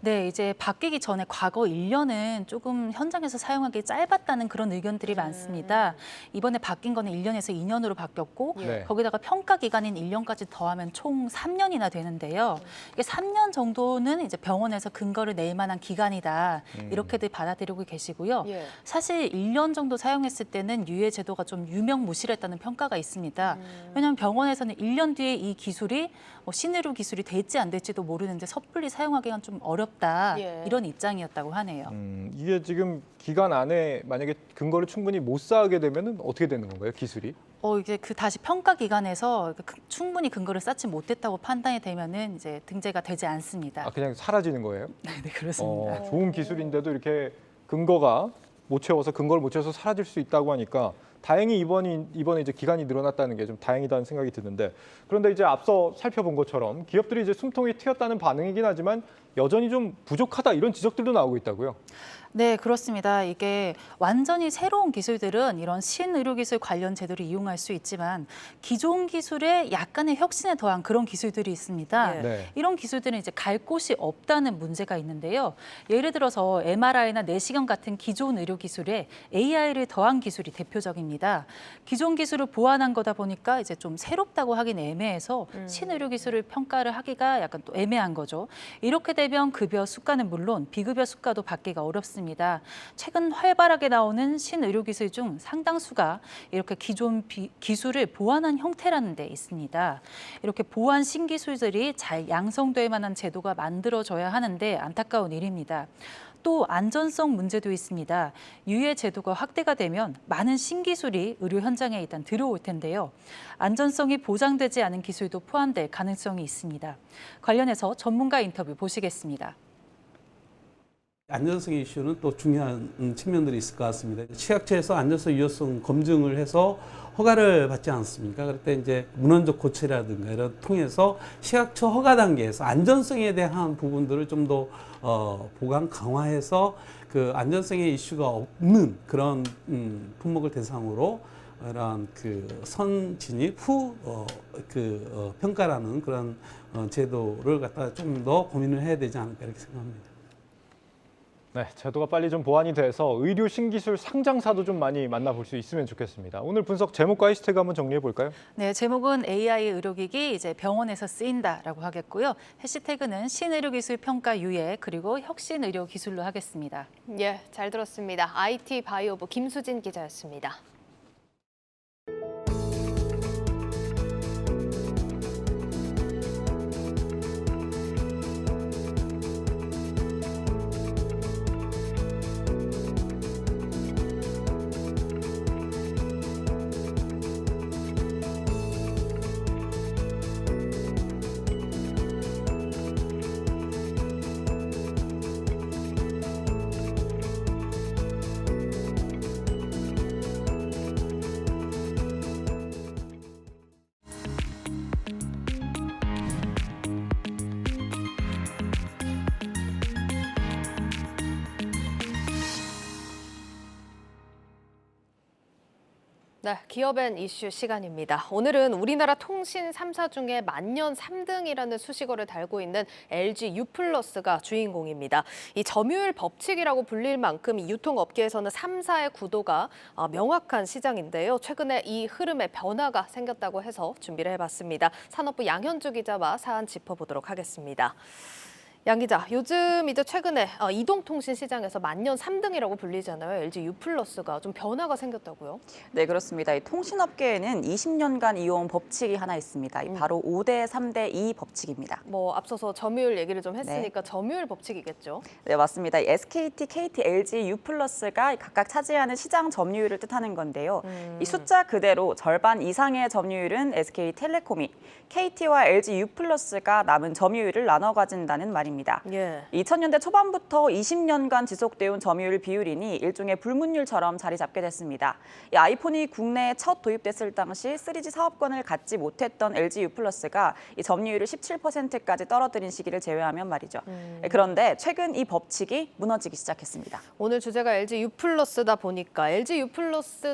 네, 이제 바뀌기 전에 과거 1년은 조금 현장에서 사용하기 짧았다는 그런 의견들이 많습니다. 이번에 바뀐 거는 1년에서 2년으로 바뀌었고 네. 거기다가 평가 기간인 1년까지 더하면 총 3년이나 되는데요. 이게 3년 정도는 이제 병원에서 근거를 낼 만한 기간이다. 이렇게들 받아들이고 계시고요. 예. 사실 1년 정도 사용했을 때는 유예 제도가 좀 유명무실했다는 평가가 있습니다. 왜냐하면 병원에서는 1년 뒤에 이 기술이 신의료 기술이 될지 안 될지도 모르는데 섣불리 사용하기가 좀 어렵다. 예. 이런 입장이었다고 하네요. 이게 지금 기간 안에 만약에 근거를 충분히 못 쌓게 되면은 어떻게 되는 건가요, 기술이? 이제 다시 평가 기관에서 충분히 근거를 쌓지 못했다고 판단이 되면은 이제 등재가 되지 않습니다. 아, 그냥 사라지는 거예요? 네, 그렇습니다. 좋은 기술인데도 이렇게 근거를 못 채워서 사라질 수 있다고 하니까 다행히 이번에 이제 기간이 늘어났다는 게 좀 다행이다는 생각이 드는데, 그런데 이제 앞서 살펴본 것처럼 기업들이 이제 숨통이 트였다는 반응이긴 하지만 여전히 좀 부족하다 이런 지적들도 나오고 있다고요. 네, 그렇습니다. 이게 완전히 새로운 기술들은 이런 신의료기술 관련 제도를 이용할 수 있지만 기존 기술에 약간의 혁신에 더한 그런 기술들이 있습니다. 네. 이런 기술들은 이제 갈 곳이 없다는 문제가 있는데요. 예를 들어서 MRI나 내시경 같은 기존 의료 기술에 AI를 더한 기술이 대표적입니다. 기존 기술을 보완한 거다 보니까 이제 좀 새롭다고 하긴 애매해서 신의료 기술을 평가를 하기가 약간 또 애매한 거죠. 이렇게 되면 급여 수가는 물론 비급여 수가도 받기가 어렵습니다. 최근 활발하게 나오는 신의료기술 중 상당수가 이렇게 기존 기술을 보완한 형태라는 데 있습니다. 이렇게 보완 신기술들이 잘 양성될 만한 제도가 만들어져야 하는데 안타까운 일입니다. 또 안전성 문제도 있습니다. 유예 제도가 확대가 되면 많은 신기술이 의료 현장에 일단 들어올 텐데요. 안전성이 보장되지 않은 기술도 포함될 가능성이 있습니다. 관련해서 전문가 인터뷰 보시겠습니다. 안전성 이슈는 또 중요한 측면들이 있을 것 같습니다. 치약처에서 안전성 유효성 검증을 해서 허가를 받지 않습니까? 그럴 때 이제 문헌적 고체라든가 이런 통해서 식약처 허가 단계에서 안전성에 대한 부분들을 좀 더 보강 강화해서 그 안전성의 이슈가 없는 그런 품목을 대상으로 이런 그 선진입 후 평가라는 그런 제도를 갖다 좀 더 고민을 해야 되지 않을까 이렇게 생각합니다. 네, 제도가 빨리 좀 보완이 돼서 의료 신기술 상장사도 좀 많이 만나볼 수 있으면 좋겠습니다. 오늘 분석 제목과 해시태그 한번 정리해 볼까요? 네, 제목은 AI 의료기기 이제 병원에서 쓰인다라고 하겠고요. 해시태그는 신의료기술 평가 유예 그리고 혁신 의료 기술로 하겠습니다. 예, 잘 들었습니다. IT 바이오부 김수진 기자였습니다. 네, 기업앤 이슈 시간입니다. 오늘은 우리나라 통신 3사 중에 만년 3등이라는 수식어를 달고 있는 LG U+가 주인공입니다. 이 점유율 법칙이라고 불릴 만큼 이 유통업계에서는 3사의 구도가 명확한 시장인데요. 최근에 이 흐름에 변화가 생겼다고 해서 준비를 해봤습니다. 산업부 양현주 기자와 사안 짚어보도록 하겠습니다. 양 기자, 요즘 이제 최근에 이동통신 시장에서 만년 3등이라고 불리잖아요. LG U+가 좀 변화가 생겼다고요? 네, 그렇습니다. 이 통신업계에는 20년간 이어온 법칙이 하나 있습니다. 바로 5대 3대 2 법칙입니다. 뭐 앞서서 점유율 얘기를 좀 했으니까 네. 점유율 법칙이겠죠? 네, 맞습니다. SKT, KT, LG, U+가 각각 차지하는 시장 점유율을 뜻하는 건데요. 이 숫자 그대로 절반 이상의 점유율은 SK텔레콤이, KT와 LG U+가 남은 점유율을 나눠 가진다는 말입니다. 예. 2000년대 초반부터 20년간 지속되어온 점유율 비율이니 일종의 불문율처럼 자리 잡게 됐습니다. 이 아이폰이 국내에 첫 도입됐을 당시 3G 사업권을 갖지 못했던 LG U+가 이 점유율을 17%까지 떨어뜨린 시기를 제외하면 말이죠. 그런데 최근 이 법칙이 무너지기 시작했습니다. 오늘 주제가 LG U+다 보니까 LG U+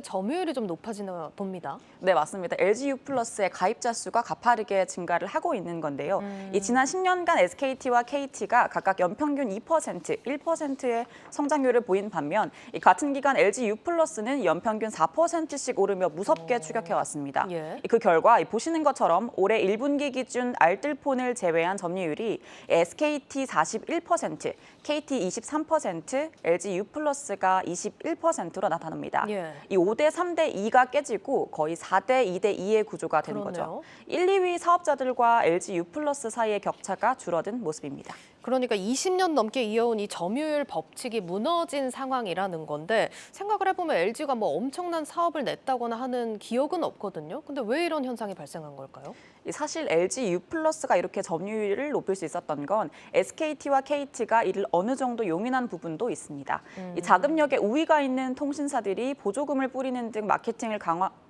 점유율이 좀 높아지나 봅니다. 네, 맞습니다. LG U+의 가입자 수가 가파르게 증가를 하고 있는 건데요. 이 지난 10년간 SKT와 KT KT가 각각 연평균 2%, 1%의 성장률을 보인 반면 이 같은 기간 LG U+는 연평균 4%씩 오르며 무섭게 추격해왔습니다. 그 결과 보시는 것처럼 올해 1분기 기준 알뜰폰을 제외한 점유율이 SKT 41%, KT 23%, LG U+가 21%로 나타납니다. 이 5대 3대 2가 깨지고 거의 4대 2대 2의 구조가 되는 거죠. 1, 2위 사업자들과 LG U+ 사이의 격차가 줄어든 모습입니다. 그러니까 20년 넘게 이어온 이 점유율 법칙이 무너진 상황이라는 건데 생각을 해보면 LG가 뭐 엄청난 사업을 냈다거나 하는 기억은 없거든요. 근데 왜 이런 현상이 발생한 걸까요? 사실 LG U+가 이렇게 점유율을 높일 수 있었던 건 SKT와 KT가 이를 어느 정도 용인한 부분도 있습니다. 이 자금력에 우위가 있는 통신사들이 보조금을 뿌리는 등 마케팅을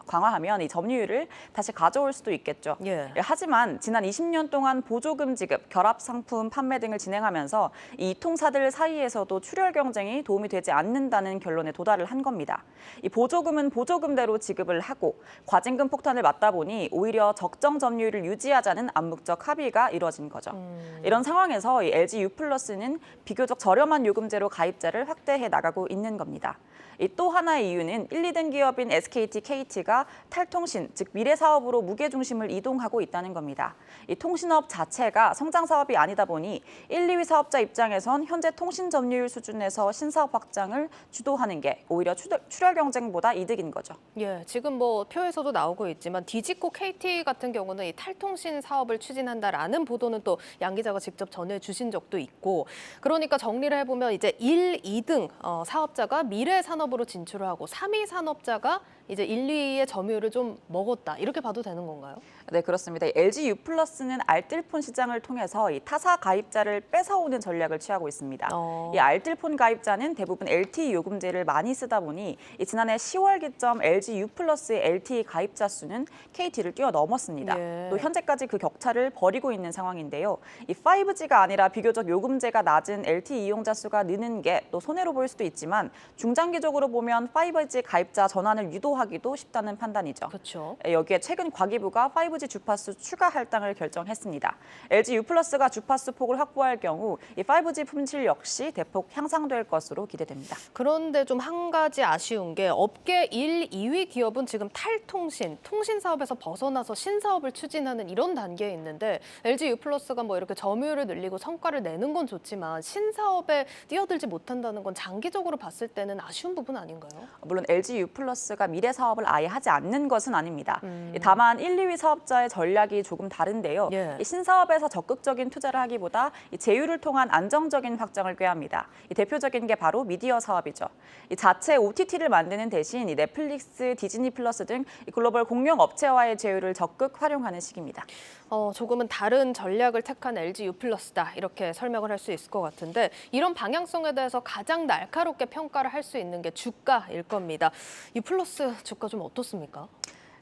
강화하면 이 점유율을 다시 가져올 수도 있겠죠. 하지만 지난 20년 동안 보조금 지급, 결합 상품 판매 등을 진행하면서 이 통사들 사이에서도 출혈 경쟁이 도움이 되지 않는다는 결론에 도달을 한 겁니다. 이 보조금은 보조금대로 지급을 하고 과징금 폭탄을 맞다 보니 오히려 적정 점유율을 유지하자는 암묵적 합의가 이루어진 거죠. 이런 상황에서 이 LG U+는 비교적 저렴한 요금제로 가입자를 확대해 나가고 있는 겁니다. 또 하나의 이유는 1, 2등 기업인 SKT, KT가 탈통신, 즉 미래 사업으로 무게 중심을 이동하고 있다는 겁니다. 이 통신업 자체가 성장 사업이 아니다 보니 1, 2위 사업자 입장에선 현재 통신 점유율 수준에서 신사업 확장을 주도하는 게 오히려 출혈 경쟁보다 이득인 거죠. 지금 뭐 표에서도 나오고 있지만 디지코 KT 같은 경우는 이 탈통신 사업을 추진한다라는 보도는 또 양 기자가 직접 전해주신 적도 있고 그러니까 정리를 해보면 이제 1, 2등 사업자가 미래 산업으로 진출을 하고 3위 산업자가 이제 1, 2위의 점유율을 좀 먹었다 이렇게 봐도 되는 건가요? 네, 그렇습니다. LG U+는 알뜰폰 시장을 통해서 이 타사 가입자를 뺏어오는 전략을 취하고 있습니다. 이 알뜰폰 가입자는 대부분 LTE 요금제를 많이 쓰다 보니 지난해 10월 기점 LG U+의 LTE 가입자 수는 KT를 뛰어넘었습니다. 또 현재까지 그 격차를 벌이고 있는 상황인데요. 이 5G가 아니라 비교적 요금제가 낮은 LTE 이용자 수가 느는 게 또 손해로 보일 수도 있지만 중장기적으로 보면 5G 가입자 전환을 유도하기도 쉽다는 판단이죠. 여기에 최근 과기부가 5G 주파수 추가 할당을 결정했습니다. LG U+가 주파수 폭을 확보할 경우 이 5G 품질 역시 대폭 향상될 것으로 기대됩니다. 그런데 좀 한 가지 아쉬운 게 업계 1, 2위 기업은 지금 탈통신, 통신 사업에서 벗어나서 신사업을 추진하는 이런 단계에 있는데 LG U+가 뭐 이렇게 점유율을 늘리고 성과를 내는 건 좋지만 신사업에 뛰어들지 못한다는 건 장기적으로 봤을 때는 아쉬운 부분 아닌가요? 물론 LG U+가 미래 사업을 아예 하지 않는 것은 아닙니다. 다만 1, 2위 사업자의 전략이 조금 다른데요. 이 신사업에서 적극적인 투자를 하기보다 이 제휴를 통한 안정적인 확장을 꾀합니다. 이 대표적인 게 바로 미디어 사업이죠. 이 자체 OTT를 만드는 대신 이 넷플릭스, 디즈니 플러스 등 이 글로벌 공룡 업체와의 제휴를 적극 활용하는 시기입니다. 조금은 다른 전략을 택한 LG U+다 이렇게 설명을 할 수 있을 것 같은데 이런 방향성에 대해서 가장 날카롭게 평가를 할 수 있는 게 주가일 겁니다. U+ 주가 좀 어떻습니까?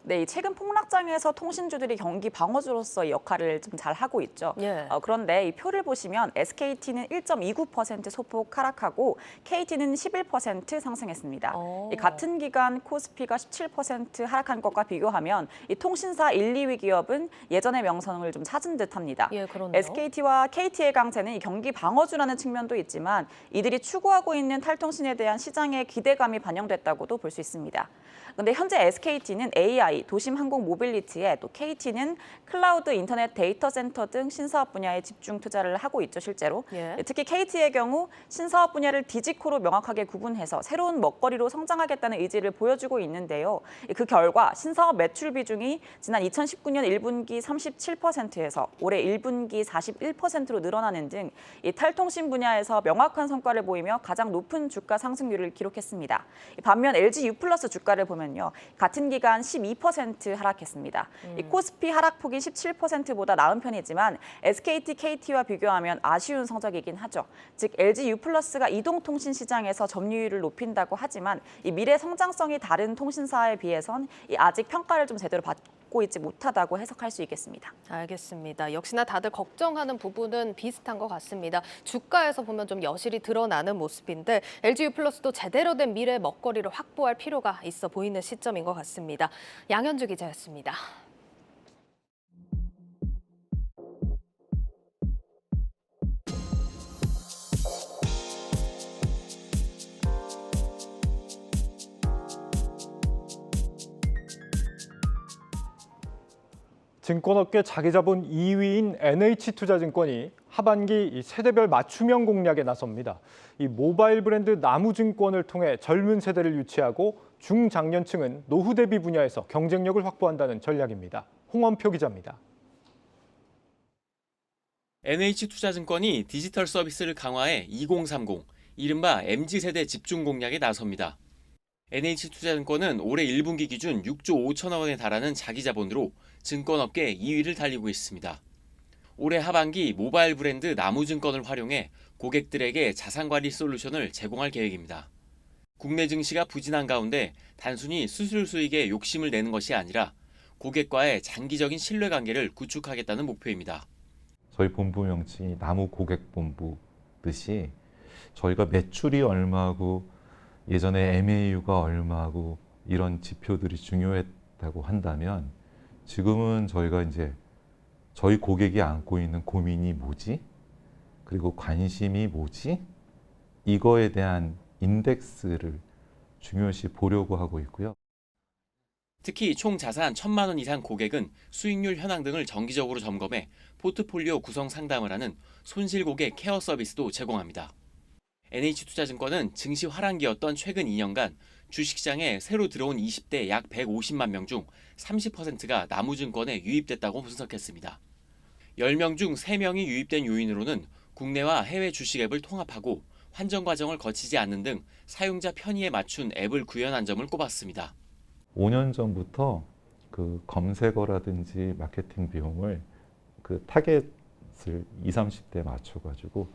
네, 최근 폭락장에서 통신주들이 경기 방어주로서의 역할을 좀 잘 하고 있죠. 그런데 이 표를 보시면 SKT는 1.29% 소폭 하락하고 KT는 11% 상승했습니다. 이 같은 기간 코스피가 17% 하락한 것과 비교하면 이 통신사 1, 2위 기업은 예전의 명성을 좀 찾은 듯합니다. SKT와 KT의 강세는 이 경기 방어주라는 측면도 있지만 이들이 추구하고 있는 탈통신에 대한 시장의 기대감이 반영됐다고도 볼 수 있습니다. 그런데 현재 SKT는 AI, 도심 항공 모빌리티에 또 KT는 클라우드 인터넷 데이터 센터 등 신사업 분야에 집중 투자를 하고 있죠, 실제로. 특히 KT의 경우 신사업 분야를 디지코로 명확하게 구분해서 새로운 먹거리로 성장하겠다는 의지를 보여주고 있는데요. 그 결과 신사업 매출 비중이 지난 2019년 1분기 37%에서 올해 1분기 41%로 늘어나는 등 이 탈통신 분야에서 명확한 성과를 보이며 가장 높은 주가 상승률을 기록했습니다. 반면 LG U+ 주가를 보면요. 같은 기간 12% 하락했습니다. 이 코스피 하락폭이 17%보다 나은 편이지만 SKT, KT와 비교하면 아쉬운 성적이긴 하죠. 즉 LG U+가 이동통신 시장에서 점유율을 높인다고 하지만 이 미래 성장성이 다른 통신사에 비해선 아직 평가를 좀 제대로 받고 있지 못하다고 해석할 수 있겠습니다. 알겠습니다. 역시나 다들 걱정하는 부분은 비슷한 것 같습니다. 주가에서 보면 좀 여실히 드러나는 모습인데 LG U+도 제대로 된 미래 먹거리를 확보할 필요가 있어 보이는 시점인 것 같습니다. 양현주 기자였습니다. 증권업계 자기자본 2위인 NH투자증권이 하반기 이 세대별 맞춤형 공략에 나섭니다. 이 모바일 브랜드 나무증권을 통해 젊은 세대를 유치하고 중장년층은 노후 대비 분야에서 경쟁력을 확보한다는 전략입니다. 홍원표 기자입니다. NH투자증권이 디지털 서비스를 강화해 2030, 이른바 MZ세대 집중 공략에 나섭니다. NH투자증권은 올해 1분기 기준 6조 5천억 원에 달하는 자기자본으로 증권업계 2위를 달리고 있습니다. 올해 하반기 모바일 브랜드 나무증권을 활용해 고객들에게 자산관리 솔루션을 제공할 계획입니다. 국내 증시가 부진한 가운데 단순히 수술 수익에 욕심을 내는 것이 아니라 고객과의 장기적인 신뢰관계를 구축하겠다는 목표입니다. 저희 본부 명칭이 나무고객본부듯이 저희가 매출이 얼마고 예전에 MAU가 얼마고 이런 지표들이 중요했다고 한다면 지금은 저희가 이제 저희 고객이 안고 있는 고민이 뭐지? 그리고 관심이 뭐지? 이거에 대한 인덱스를 중요시 보려고 하고 있고요. 특히 총 자산 1,000만 원 이상 고객은 수익률 현황 등을 정기적으로 점검해 포트폴리오 구성 상담을 하는 손실고객 케어 서비스도 제공합니다. NH투자증권은 증시 화랑기였던 최근 2년간 주식시장에 새로 들어온 20대 약 150만 명 중 30%가 나무증권에 유입됐다고 분석했습니다. 10명 중 3명이 유입된 요인으로는 국내와 해외 주식 앱을 통합하고 환전 과정을 거치지 않는 등 사용자 편의에 맞춘 앱을 구현한 점을 꼽았습니다. 5년 전부터 그 검색어라든지 마케팅 비용을 그 타겟을 20, 30대에 맞춰가지고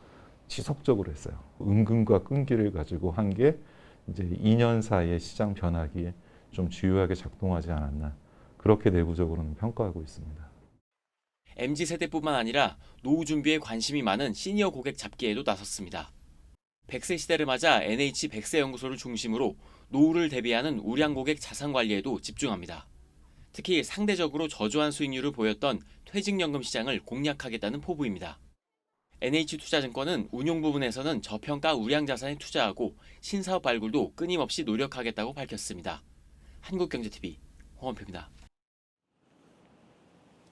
지속적으로 했어요. 은근과 끈기를 가지고 한 게 이제 2년 사이에 시장 변화기에 좀 주요하게 작동하지 않았나 그렇게 내부적으로는 평가하고 있습니다. MZ세대뿐만 아니라 노후 준비에 관심이 많은 시니어 고객 잡기에도 나섰습니다. 100세 시대를 맞아 NH 100세 연구소를 중심으로 노후를 대비하는 우량 고객 자산 관리에도 집중합니다. 특히 상대적으로 저조한 수익률을 보였던 퇴직연금 시장을 공략하겠다는 포부입니다. NH투자증권은 운용 부분에서는 저평가 우량 자산에 투자하고 신사업 발굴도 끊임없이 노력하겠다고 밝혔습니다. 한국경제TV 홍원표입니다.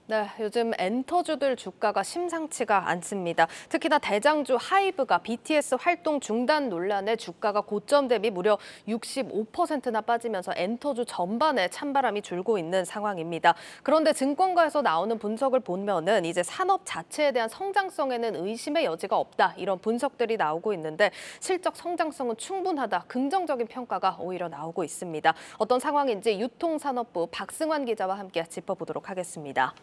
네, 요즘 엔터주들 주가가 심상치가 않습니다. 특히나 대장주 하이브가 BTS 활동 중단 논란에 주가가 고점 대비 무려 65%나 빠지면서 엔터주 전반에 찬바람이 줄고 있는 상황입니다. 그런데 증권가에서 나오는 분석을 보면은 이제 산업 자체에 대한 성장성에는 의심의 여지가 없다, 이런 분석들이 나오고 있는데 실적 성장성은 충분하다, 긍정적인 평가가 오히려 나오고 있습니다. 어떤 상황인지 유통산업부 박승환 기자와 함께 짚어보도록 하겠습니다.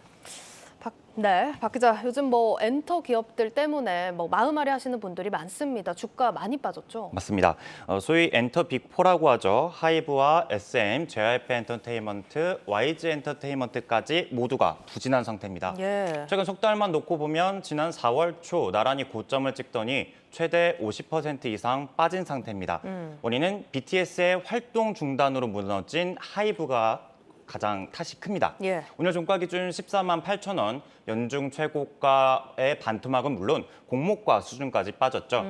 박 기자, 요즘 엔터 기업들 때문에 마음앓이 하시는 분들이 많습니다. 주가 많이 빠졌죠? 맞습니다. 소위 엔터 빅4라고 하죠. 하이브와 SM, JYP 엔터테인먼트, YG 엔터테인먼트까지 모두가 부진한 상태입니다. 예. 최근 석 달만 놓고 보면 지난 4월 초 나란히 고점을 찍더니 최대 50% 이상 빠진 상태입니다. 원인은 BTS의 활동 중단으로 무너진 하이브가 가장 탓이 큽니다. 예. 오늘 종가 기준 14만 8천 원, 연중 최고가의 반토막은 물론 공모가 수준까지 빠졌죠.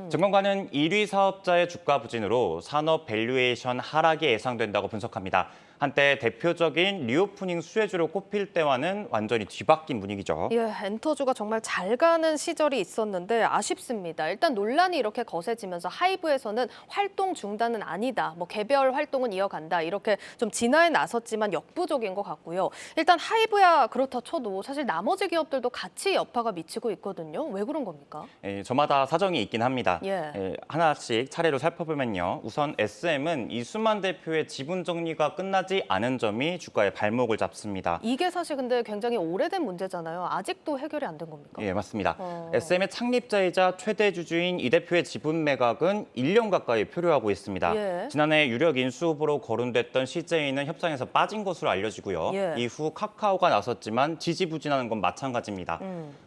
증권가는 1위 사업자의 주가 부진으로 산업 밸류에이션 하락이 예상된다고 분석합니다. 한때 대표적인 리오프닝 수혜주로 꼽힐 때와는 완전히 뒤바뀐 분위기죠. 예, 엔터주가 정말 잘 가는 시절이 있었는데 아쉽습니다. 일단 논란이 이렇게 거세지면서 하이브에서는 활동 중단은 아니다, 개별 활동은 이어간다, 이렇게 좀 진화에 나섰지만 역부족인 것 같고요. 일단 하이브야 그렇다 쳐도 사실 나머지 기업들도 같이 여파가 미치고 있거든요. 왜 그런 겁니까? 저마다 사정이 있긴 합니다. 예. 하나씩 차례로 살펴보면요. 우선 SM은 이수만 대표의 지분 정리가 끝나지 않은 점이 주가의 발목을 잡습니다. 이게 사실 근데 굉장히 오래된 문제잖아요. 아직도 해결이 안 된 겁니까? 예, 맞습니다. SM의 창립자이자 최대 주주인 이 대표의 지분 매각은 1년 가까이 표류하고 있습니다. 예. 지난해 유력 인수 후보로 거론됐던 CJ는 협상에서 빠진 것으로 알려지고요. 예. 이후 카카오가 나섰지만 지지부진하는 건 마찬가지입니다.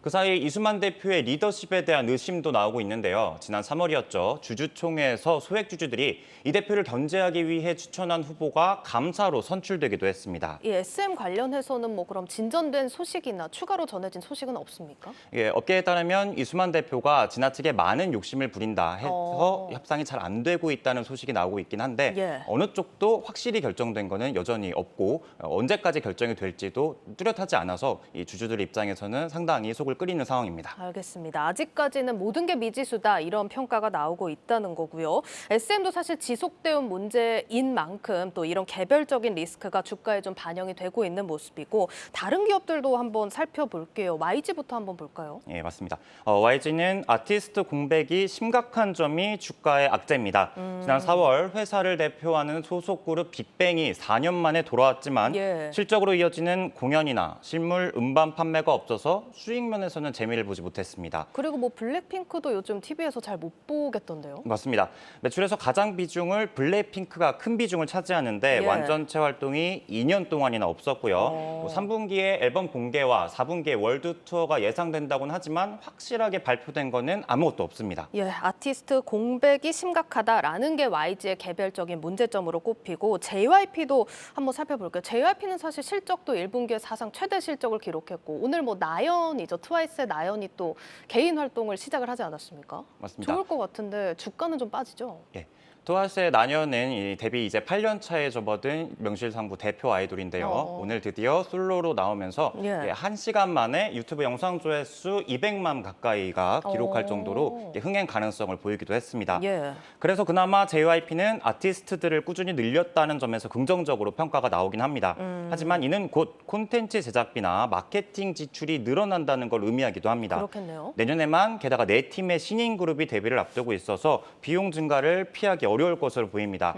그 사이 이수만 대표의 리더십에 대한 의심도 나오고 있는데요. 지난 3월이었죠. 주주총회에서 소액 주주들이 이 대표를 견제하기 위해 추천한 후보가 감사 하나로 선출되기도 했습니다. 이 SM 관련해서는 뭐 그럼 진전된 소식이나 추가로 전해진 소식은 없습니까? 예, 업계에 따르면 이수만 대표가 지나치게 많은 욕심을 부린다 해서 협상이 잘 안 되고 있다는 소식이 나오고 있긴 한데 예. 어느 쪽도 확실히 결정된 거는 여전히 없고 언제까지 결정이 될지도 뚜렷하지 않아서 이 주주들 입장에서는 상당히 속을 끓이는 상황입니다. 알겠습니다. 아직까지는 모든 게 미지수다 이런 평가가 나오고 있다는 거고요. SM도 사실 지속되어 온 문제인 만큼 또 이런 개별적인 리스크가 주가에 좀 반영이 되고 있는 모습이고 다른 기업들도 한번 살펴볼게요. YG부터 한번 볼까요? 예, 맞습니다. YG는 아티스트 공백이 심각한 점이 주가의 악재입니다. 지난 4월 회사를 대표하는 소속 그룹 빅뱅이 4년 만에 돌아왔지만 예. 실적으로 이어지는 공연이나 실물 음반 판매가 없어서 수익 면에서는 재미를 보지 못했습니다. 그리고 뭐 블랙핑크도 요즘 TV에서 잘 못 보겠던데요. 맞습니다. 매출에서 가장 비중을 블랙핑크가 큰 비중을 차지하는데 예. 완전체 활동이 2년 동안이나 없었고요. 3분기에 앨범 공개와 4분기에 월드 투어가 예상된다고는 하지만 확실하게 발표된 거는 아무것도 없습니다. 예, 아티스트 공백이 심각하다라는 게 YG의 개별적인 문제점으로 꼽히고 JYP도 한번 살펴볼게요. JYP는 사실 실적도 1분기에 사상 최대 실적을 기록했고 오늘 뭐 나연이죠. 트와이스의 나연이 또 개인 활동을 시작을 하지 않았습니까? 맞습니다. 좋을 것 같은데 주가는 좀 빠지죠? 예. 트와이스의 나연은 이 데뷔 이제 8년 차에 접어든 명실상부 대표 아이돌인데요. 오늘 드디어 솔로로 나오면서 예. 1시간 만에 유튜브 영상 조회수 200만 가까이가 기록할 정도로 흥행 가능성을 보이기도 했습니다. 예. 그래서 그나마 JYP는 아티스트들을 꾸준히 늘렸다는 점에서 긍정적으로 평가가 나오긴 합니다. 하지만 이는 곧 콘텐츠 제작비나 마케팅 지출이 늘어난다는 걸 의미하기도 합니다. 그렇겠네요. 내년에만 게다가 4팀의 신인 그룹이 데뷔를 앞두고 있어서 비용 증가를 피하기 어려울 것으로 보입니다.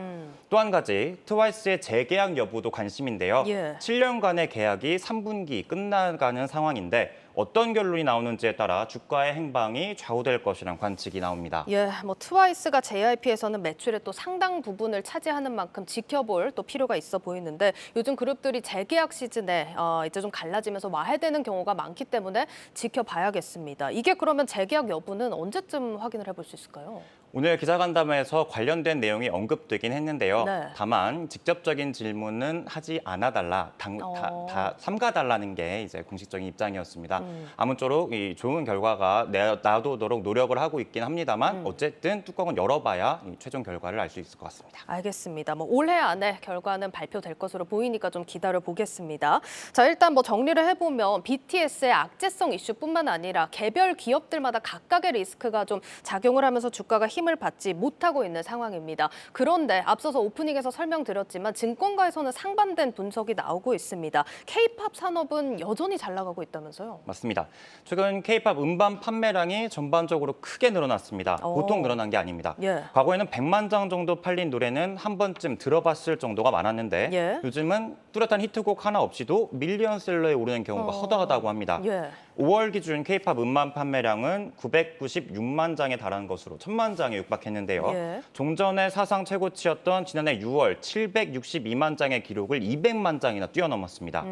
또 한 가지 트와이스의 재계약 여부도 관심인데요. 예. 7년간의 계약이 3분기 끝나가는 상황인데 어떤 결론이 나오는지에 따라 주가의 행방이 좌우될 것이란 관측이 나옵니다. 예, 뭐 트와이스가 JYP에서는 매출의 또 상당 부분을 차지하는 만큼 지켜볼 또 필요가 있어 보이는데 요즘 그룹들이 재계약 시즌에 이제 좀 갈라지면서 와해되는 경우가 많기 때문에 지켜봐야겠습니다. 이게 그러면 재계약 여부는 언제쯤 확인을 해볼 수 있을까요? 오늘 기자간담회에서 관련된 내용이 언급되긴 했는데요. 네. 다만 직접적인 질문은 하지 않아달라, 다 삼가달라는 게 이제 공식적인 입장이었습니다. 아무쪼록 이 좋은 결과가 나오도록 노력을 하고 있긴 합니다만 어쨌든 뚜껑은 열어봐야 이 최종 결과를 알 수 있을 것 같습니다. 알겠습니다. 뭐 올해 안에 결과는 발표될 것으로 보이니까 좀 기다려 보겠습니다. 자, 일단 뭐 정리를 해보면 BTS의 악재성 이슈뿐만 아니라 개별 기업들마다 각각의 리스크가 좀 작용을 하면서 주가가 힘을 받지 못하고 있는 상황입니다. 그런데 앞서서 오프닝에서 설명드렸지만 증권가에서는 상반된 분석이 나오고 있습니다. K-팝 산업은 여전히 잘 나가고 있다면서요? 맞습니다. 최근 K-팝 음반 판매량이 전반적으로 크게 늘어났습니다. 보통 늘어난 게 아닙니다. 예. 과거에는 100만 장 정도 팔린 노래는 한 번쯤 들어봤을 정도가 많았는데 예. 요즘은 뚜렷한 히트곡 하나 없이도 밀리언셀러에 오르는 경우가 허다하다고 합니다. 예. 5월 기준 K-팝 음반 판매량은 996만 장에 달하는 것으로 1000만 장에 육박했는데요. 예. 종전의 사상 최고치였던 지난해 6월 762만 장의 기록을 200만 장이나 뛰어넘었습니다.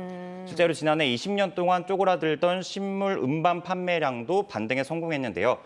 실제로 지난해 20년 동안 쪼그라들던 신물 음반 판매량도 반등에 성공했는데요.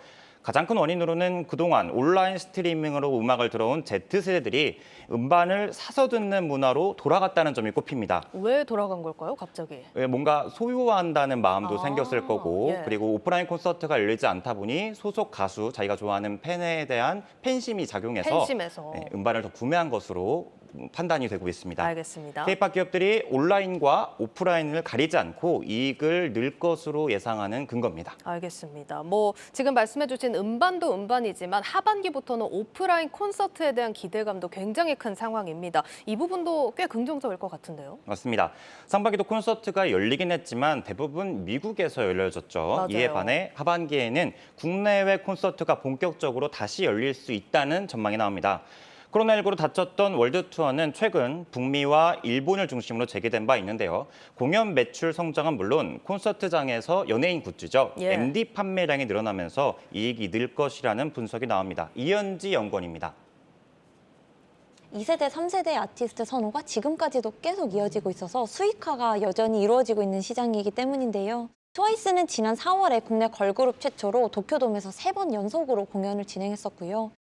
가장 큰 원인으로는 그동안 온라인 스트리밍으로 음악을 들어온 Z세대들이 음반을 사서 듣는 문화로 돌아갔다는 점이 꼽힙니다. 왜 돌아간 걸까요, 갑자기? 뭔가 소유한다는 마음도 생겼을 거고 예. 그리고 오프라인 콘서트가 열리지 않다 보니 소속 가수, 자기가 좋아하는 팬에 대한 팬심이 작용해서 팬심에서. 음반을 더 구매한 것으로 판단이 되고 있습니다. 알겠습니다. K-팝 기업들이 온라인과 오프라인을 가리지 않고 이익을 늘 것으로 예상하는 근거입니다. 알겠습니다. 뭐 지금 말씀해주신 음반도 음반이지만 하반기부터는 오프라인 콘서트에 대한 기대감도 굉장히 큰 상황입니다. 이 부분도 꽤 긍정적일 것 같은데요. 맞습니다. 상반기도 콘서트가 열리긴 했지만 대부분 미국에서 열려졌죠. 맞아요. 이에 반해 하반기에는 국내외 콘서트가 본격적으로 다시 열릴 수 있다는 전망이 나옵니다. 코로나19로 닫혔던 월드 투어는 최근 북미와 일본을 중심으로 재개된 바 있는데요. 공연 매출 성장은 물론 콘서트장에서 연예인 굿즈죠. 예. MD 판매량이 늘어나면서 이익이 늘 것이라는 분석이 나옵니다. 이현지 연구원입니다. 2세대, 3세대 아티스트 선호가 지금까지도 계속 이어지고 있어서 수익화가 여전히 이루어지고 있는 시장이기 때문인데요. 트와이스는 지난 4월에 국내 걸그룹 최초로 도쿄돔에서 3번 연속으로 공연을 진행했었고요.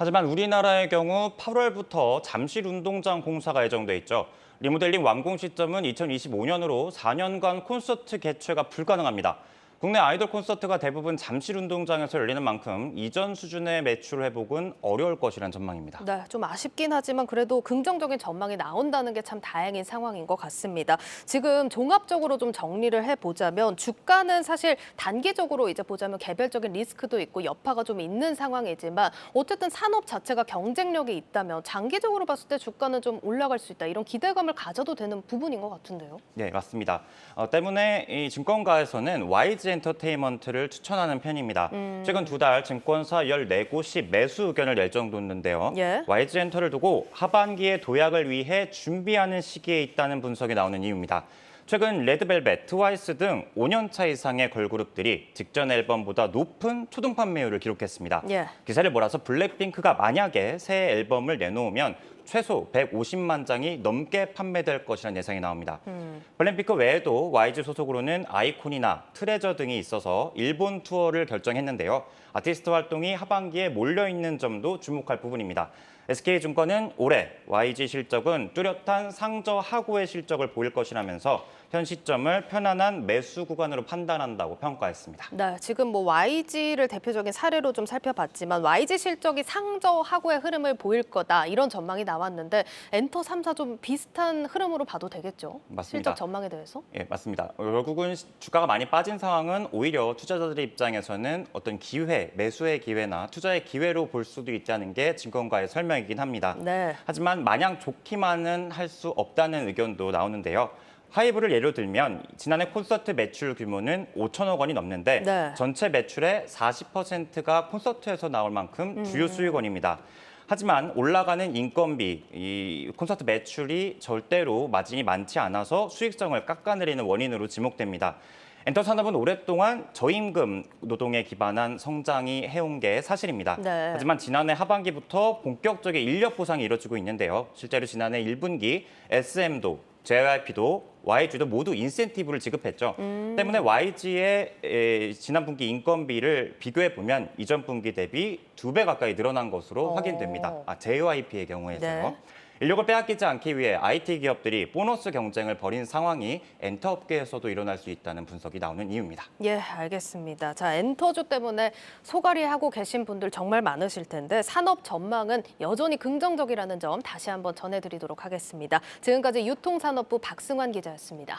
하지만 우리나라의 경우 8월부터 잠실 운동장 공사가 예정돼 있죠. 리모델링 완공 시점은 2025년으로 4년간 콘서트 개최가 불가능합니다. 국내 아이돌 콘서트가 대부분 잠실 운동장에서 열리는 만큼 이전 수준의 매출 회복은 어려울 것이란 전망입니다. 네, 좀 아쉽긴 하지만 그래도 긍정적인 전망이 나온다는 게 참 다행인 상황인 것 같습니다. 지금 종합적으로 좀 정리를 해보자면 주가는 사실 단기적으로 이제 보자면 개별적인 리스크도 있고 여파가 좀 있는 상황이지만 어쨌든 산업 자체가 경쟁력이 있다면 장기적으로 봤을 때 주가는 좀 올라갈 수 있다. 이런 기대감을 가져도 되는 부분인 것 같은데요. 네, 맞습니다. 때문에 이 증권가에서는 YG 엔터테인먼트를 추천하는 편입니다. 최근 2달 증권사 14곳이 매수 의견을 낼 정도였는데요. 예. YG 엔터를 두고 하반기에 도약을 위해 준비하는 시기에 있다는 분석이 나오는 이유입니다. 최근 레드벨벳, 트와이스 등 5년차 이상의 걸그룹들이 직전 앨범보다 높은 초등 판매율을 기록했습니다. 예. 기사를 몰아서 블랙핑크가 만약에 새 앨범을 내놓으면 최소 150만 장이 넘게 판매될 것이라는 예상이 나옵니다. 블랙핑크 외에도 YG 소속으로는 아이콘이나 트레저 등이 있어서 일본 투어를 결정했는데요. 아티스트 활동이 하반기에 몰려있는 점도 주목할 부분입니다. SK증권은 올해 YG 실적은 뚜렷한 상저 하구의 실적을 보일 것이라면서 현 시점을 편안한 매수 구간으로 판단한다고 평가했습니다. 네, 지금 뭐 YG를 대표적인 사례로 좀 살펴봤지만 YG 실적이 상저 하구의 흐름을 보일 거다 이런 전망이 나왔는데 엔터 3사 좀 비슷한 흐름으로 봐도 되겠죠? 맞습니다. 실적 전망에 대해서? 예, 맞습니다. 결국은 주가가 많이 빠진 상황은 오히려 투자자들의 입장에서는 어떤 기회, 매수의 기회나 투자의 기회로 볼 수도 있다는 게 증권가의 설명이긴 합니다. 네. 하지만 마냥 좋기만은 할 수 없다는 의견도 나오는데요. 하이브를 예로 들면 지난해 콘서트 매출 규모는 5천억 원이 넘는데 네. 전체 매출의 40%가 콘서트에서 나올 만큼 주요 수익원입니다. 하지만 올라가는 인건비, 이 콘서트 매출이 절대로 마진이 많지 않아서 수익성을 깎아내리는 원인으로 지목됩니다. 엔터 산업은 오랫동안 저임금 노동에 기반한 성장이 해온 게 사실입니다. 네. 하지만 지난해 하반기부터 본격적인 인력 보상이 이뤄지고 있는데요. 실제로 지난해 1분기 SM도 JYP도 YG도 모두 인센티브를 지급했죠. 때문에 YG의 지난 분기 인건비를 비교해 보면 이전 분기 대비 2배 가까이 늘어난 것으로 확인됩니다. JYP의 경우에서요. 네. 인력을 빼앗기지 않기 위해 IT 기업들이 보너스 경쟁을 벌인 상황이 엔터 업계에서도 일어날 수 있다는 분석이 나오는 이유입니다. 예, 알겠습니다. 자, 엔터주 때문에 소갈이 하고 계신 분들 정말 많으실 텐데 산업 전망은 여전히 긍정적이라는 점 다시 한번 전해드리도록 하겠습니다. 지금까지 유통산업부 박승환 기자였습니다.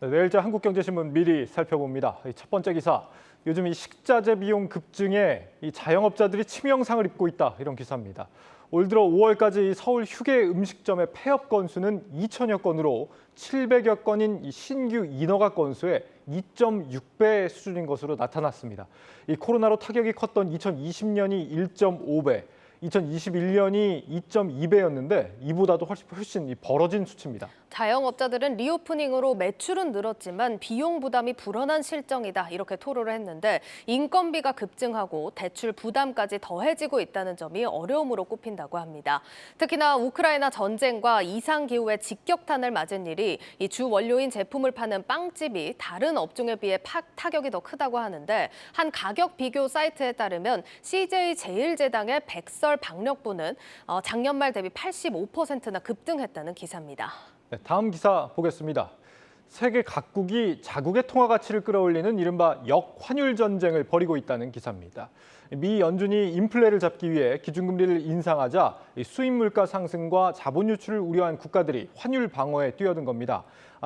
네, 내일자 한국경제신문 미리 살펴봅니다. 첫 번째 기사, 요즘 이 식자재 비용 급증에 이 자영업자들이 치명상을 입고 있다, 이런 기사입니다. 올 들어 5월까지 서울 휴게 음식점의 폐업 건수는 2천여 건으로 700여 건인 이 신규 인허가 건수의 2.6배 수준인 것으로 나타났습니다. 이 코로나로 타격이 컸던 2020년이 1.5배, 2021년이 2.2배였는데 이보다도 훨씬 벌어진 수치입니다. 자영업자들은 리오프닝으로 매출은 늘었지만 비용 부담이 불어난 실정이다 이렇게 토로를 했는데 인건비가 급증하고 대출 부담까지 더해지고 있다는 점이 어려움으로 꼽힌다고 합니다. 특히나 우크라이나 전쟁과 이상기후의 직격탄을 맞은 일이 이 주 원료인 제품을 파는 빵집이 다른 업종에 비해 타격이 더 크다고 하는데 한 가격 비교 사이트에 따르면 CJ 제일제당의 백설 박력분은 작년 말 대비 85%나 급등했다는 기사입니다. 네, 다음 기사 보겠습니다. 세계 각국이 자국의 통화 가치를 끌어올리는 이른바 역환율 전쟁을 벌이고 있다는 기사입니다. 미 연준이 인플레를 잡기 위해 기준금리를 인상하자 수입 물가 상승과 자본 유출을 우려한 국가들이 환율 방어에 뛰어든 겁니다.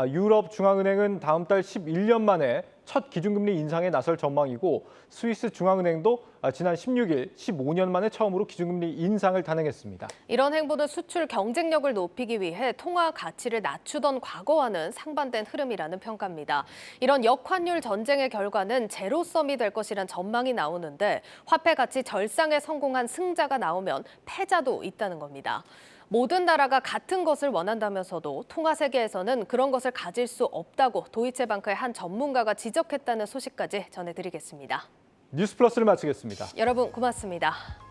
유럽 중앙은행은 다음 달 11년 만에 첫 기준금리 인상에 나설 전망이고 스위스 중앙은행도 지난 16일 15년 만에 처음으로 기준금리 인상을 단행했습니다. 이런 행보는 수출 경쟁력을 높이기 위해 통화 가치를 낮추던 과거와는 상반된 흐름이라는 평가입니다. 이런 역환율 전쟁의 결과는 제로섬이 될 것이란 전망이 나오는데 화폐 가치 절상에 성공한 승자가 나오면 패자도 있다는 겁니다. 모든 나라가 같은 것을 원한다면서도 통화 세계에서는 그런 것을 가질 수 없다고 도이체방크의 한 전문가가 지적했다는 소식까지 전해드리겠습니다. 뉴스플러스를 마치겠습니다. 여러분 고맙습니다.